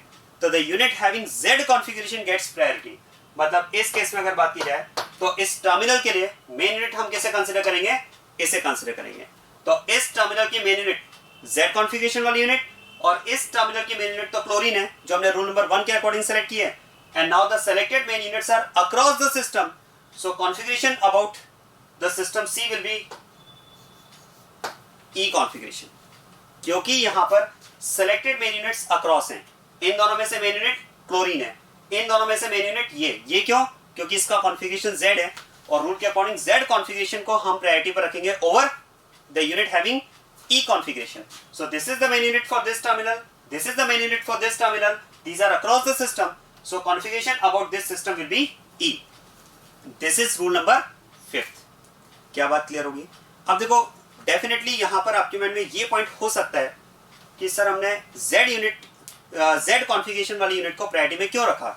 तो the unit having Z configuration gets priority. मतलब इस केस में अगर बात की जाए तो इस टर्मिनल के लिए मेन यूनिट हम कैसे कंसीडर करेंगे, इसे कंसीडर करेंगे। तो इस टर्मिनल की मेन यूनिट Z कॉन्फ़िगरेशन वाली यूनिट और इस टर्मिनल की मेन यूनिट तो क्लोरीन है जो हमने रूल नंबर 1 के अकॉर्डिंग सेलेक्ट की है। And now the selected main units are across the system, so configuration about the system C will be E configuration, क्योंकि यहां पर सेलेक्टेड मेन यूनिट्स अक्रॉस हैं। इन दोनों में से मेन यूनिट क्लोरीन है, इन दोनों में से मेन यूनिट ये क्यों, क्योंकि इसका कॉन्फ़िगरेशन Z है और रूल के अकॉर्डिंग Z कॉन्फ़िगरेशन को हम प्रायोरिटी पर रखेंगे over the unit having E configuration. So this is the main unit for this terminal, this is the main unit for this terminal, these are across the system, so configuration about this system will be E। This is rule number 5। क्या बात clear होगी? अब देखो definitely यहां पर आपके mind में ये पॉइंट हो सकता है कि सर हमने Z कॉन्फ़िगरेशन वाली यूनिट को प्रायोरिटी में क्यों रखा।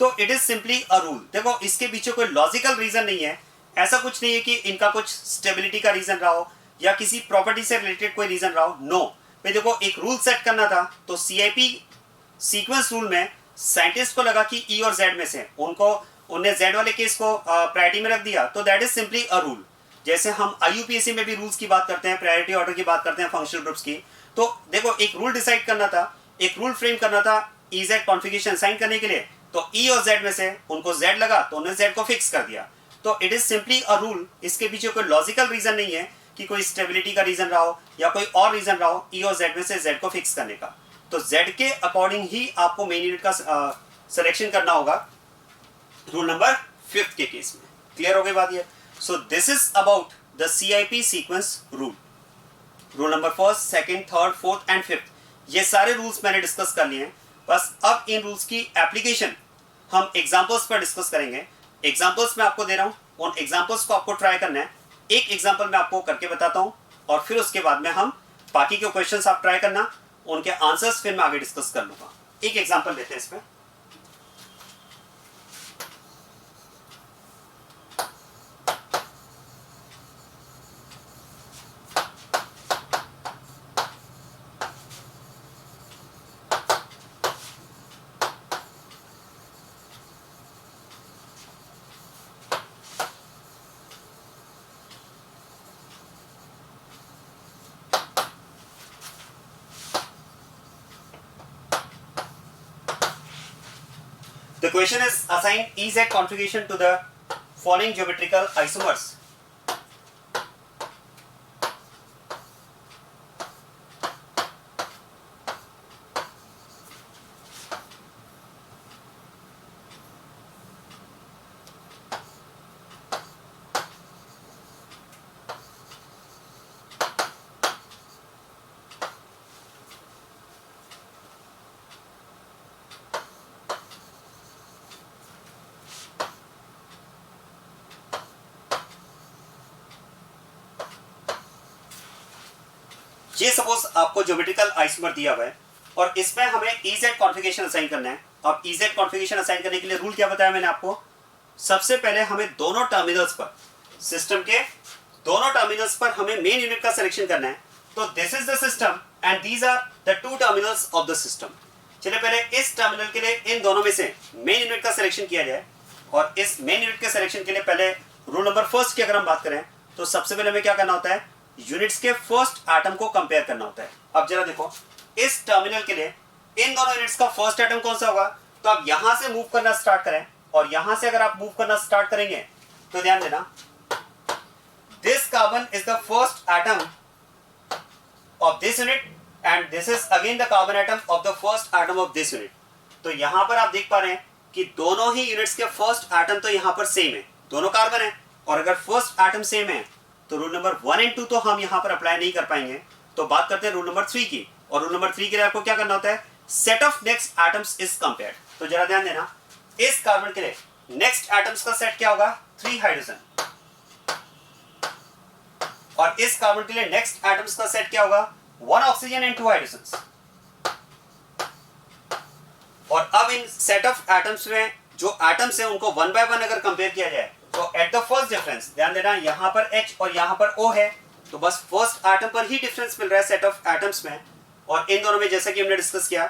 तो it is simply a rule. देखो इसके पीछे कोई लॉजिकल रीजन नहीं है, ऐसा कुछ नहीं है कि इनका कुछ स्टेबिलिटी का रीजन रहा हो या किसी प्रॉपर्टी से रिलेटेड कोई रीजन रहा हो। नो भाई देखो एक रूल सेट करना था तो CIP सीक्वेंस रूल में साइंटिस्ट को लगा कि E और Z में से उनने Z वाले केस को प्रायोरिटी में रख दिया, तो that is simply a rule. जैसे हम IUPAC में भी रूल्स की बात करते हैं, प्रायोरिटी ऑर्डर की बात करते हैं, फंक्शनल ग्रुप्स की, तो देखो एक रूल डिसाइड करना था, एक रूल फ्रेम करना था EZ कॉन्फ़िगरेशन साइन करने के लिए, तो E और Z में से उनको Z लगा तो उन्होंने Z को फिक्स कर दिया। तो it is simply a rule, इसके पीछे कोई लॉजिकल रीजन नहीं है कि कोई स्टेबिलिटी का रीजन रहा हो या कोई और रीजन रहा हो E और Z में से Z को फिक्स करने का। तो Z के अकॉर्डिंग ही आपको मेन यूनिट का सिलेक्शन करना होगा रूल नंबर 5 के केस में। क्लियर हो गई बात ये? So this is about the CIP sequence rule, rule number 1, 2, 3, 4 and 5। ये सारे रूल्स मैंने डिस्कस कर लिए हैं। बस अब इन रूल्स की एप्लीकेशन हम एग्जांपल्स पर डिस्कस करेंगे। एग्जांपल्स मैं आपको दे रहा हूं, उन एग्जांपल्स को आपको ट्राई करना है। एक एग्जांपल मैं आपको करके बताता हूं और फिर उसके बाद में हम बाकी के क्वेश्चंस आप ट्राई करना, उनके आंसर्स फिर मैं आगे डिस्कस कर लूंगा। एक एग्जांपल लेते हैं इसमें। The question is assign EZ configuration to the following geometrical isomers. ये सपोज आपको ज्योमेट्रिकल आइसोमर दिया हुआ है और इसमें हमें EZ कॉन्फ़िगरेशन असाइन करना है। अब EZ कॉन्फ़िगरेशन असाइन करने के लिए रूल क्या बताया मैंने आपको? सबसे पहले हमें दोनों टर्मिनल्स पर, सिस्टम के दोनों टर्मिनल्स पर हमें मेन यूनिट का सिलेक्शन करना है। तो this is the system and these are the 2 terminals of the system. चलिए पहले इस टर्मिनल के लिए इन दोनों में से मेन यूनिट का सिलेक्शन किया जाए। और इस मेन यूनिट के सिलेक्शन के लिए पहले रूल नंबर 1 की अगर हम बात करें तो सबसे पहले हमें क्या करना होता है, यूनिट्स के फर्स्ट एटम को कंपेयर करना होता है। अब जरा देखो इस टर्मिनल के लिए इन दोनों यूनिट्स का फर्स्ट एटम कौन सा होगा, तो आप यहां से मूव करना स्टार्ट करें और यहां से अगर आप मूव करना स्टार्ट करेंगे तो ध्यान देना, this carbon is the first atom of this unit and this is again the carbon atom of the first atom of this unit. तो यहां पर आप देख पा रहे हैं कि दोनों ही यूनिट्स के फर्स्ट एटम तो यहां पर सेम है, दोनों कार्बन है, और अगर फर्स्ट एटम सेम है तो रूल नंबर 1 एंड 2 तो हम यहाँ पर अप्लाई नहीं कर पाएंगे। तो बात करते हैं रूल नंबर 3 की, और रूल नंबर 3 के लिए आपको क्या करना होता है, set of next atoms is compared. तो जरा ध्यान देना, इस कार्बन के लिए नेक्स्ट एटम्स का सेट क्या होगा, 3 हाइड्रोजन, और इस कार्बन के लिए नेक्स्ट एटम्स का सेट क्या होगा, 1 ऑक्सीजन एंड 2 हाइड्रोजन। और अब इन सेट ऑफ एटम्स में जो एटम्स हैं उनको 1 बाय 1 अगर कंपेयर किया जाए तो एट द फर्स्ट डिफरेंस, ध्यान देना यहां पर H और यहां पर O है, तो बस फर्स्ट एटम पर ही डिफरेंस मिल रहा है सेट ऑफ एटम्स में। और इन दोनों में जैसा कि हमने डिस्कस किया,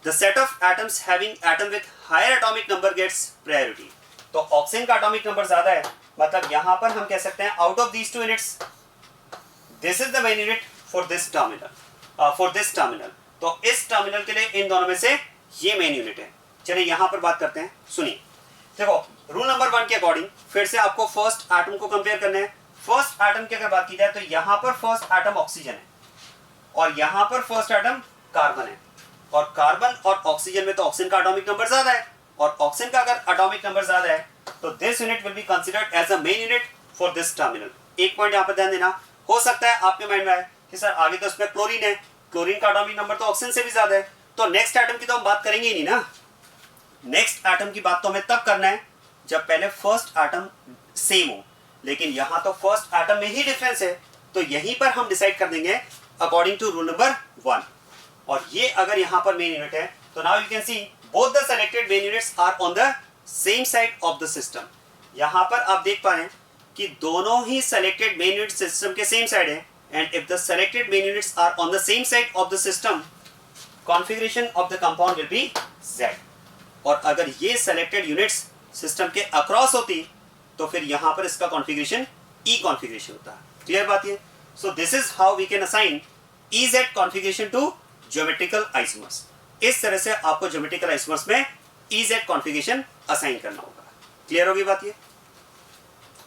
the set of atoms having atom with higher atomic number gets priority. तो ऑक्सीजन का एटॉमिक नंबर ज्यादा है, मतलब यहां पर हम कह सकते हैं out of these 2 units this is the main unit for this terminal. तो इस टर्मिनल के लिए इन दोनों में से ये मेन यूनिट है। चलिए यहां पर बात करते हैं, सुनिए। देखो रूल नंबर 1 के अकॉर्डिंग फिर से आपको फर्स्ट एटम को कंपेयर करना है। फर्स्ट एटम की अगर बात की जाए तो यहां पर फर्स्ट एटम ऑक्सीजन है और यहां पर फर्स्ट एटम कार्बन है, और कार्बन और ऑक्सीजन में तो ऑक्सीजन का एटॉमिक नंबर ज्यादा है, और ऑक्सीजन का अगर एटॉमिक नंबर ज्यादा है तो this unit will be considered as a main unit for this terminal. एक पॉइंट यहां पर ध्यान देना, हो सकता है आपके माइंड में आए कि सर आगे तो इसमें क्लोरीन है, क्लोरीन का एटॉमिक नंबर तो ऑक्सीजन से भी ज्यादा है, तो नेक्स्ट एटम की तो हम बात करेंगे ही नहीं ना। नेक्स्ट एटम की बात तो हमें तब करना है जब पहले फर्स्ट एटम सेम हो, लेकिन यहां तो फर्स्ट एटम में ही डिफरेंस है, तो यहीं पर हम डिसाइड कर देंगे अकॉर्डिंग टू रूल नंबर 1। और ये अगर यहां पर मेन यूनिट है तो now you can see both the selected main units are on the same side of the system. यहां पर आप देख पा रहे हैं कि दोनों ही सेलेक्टेड मेन यूनिट सिस्टम के सेम साइड है, and if the selected main units are on the same side of the system, configuration of the compound will be Z। और अगर ये सेलेक्टेड यूनिट्स सिस्टम के अक्रॉस होती तो फिर यहां पर इसका कॉन्फ़िगरेशन E कॉन्फ़िगरेशन होता है। क्लियर बात ये? So this is how we can assign EZ configuration to geometrical isomers. इस तरह से आपको ज्योमेट्रिकल आइसोमर्स में EZ कॉन्फ़िगरेशन असाइन करना होगा। क्लियर होगी बात ये?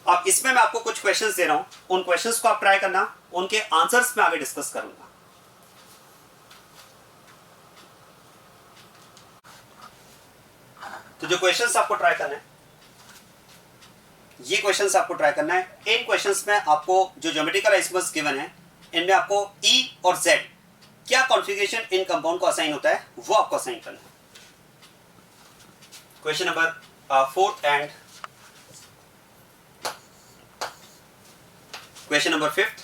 अब इसमें मैं आपको कुछ क्वेश्चंस दे रहा हूं, उन क्वेश्चंस को आप ट्राई करना, उनके आंसर्स मैं आगे डिस्कस करूंगा। तो जो क्वेश्चंस आपको ट्राई करना है, ये क्वेश्चंस आपको ट्राई करना है। इन क्वेश्चंस में आपको जो ज्योमेट्रिकल आइसोमर्स गिवन है, इनमें आपको E और Z क्या कॉन्फ़िगरेशन इन कंपाउंड को असाइन होता है वो आपको असाइन करना है। Question number 4th and question number 5th,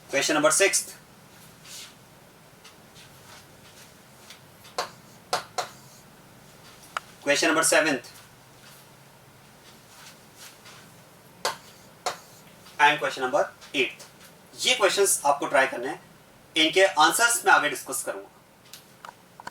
question number 6th, question number 7th and question number 8th। ये क्वेश्चंस आपको ट्राई करने हैं, इनके आंसर्स मैं आगे डिस्कस करूंगा।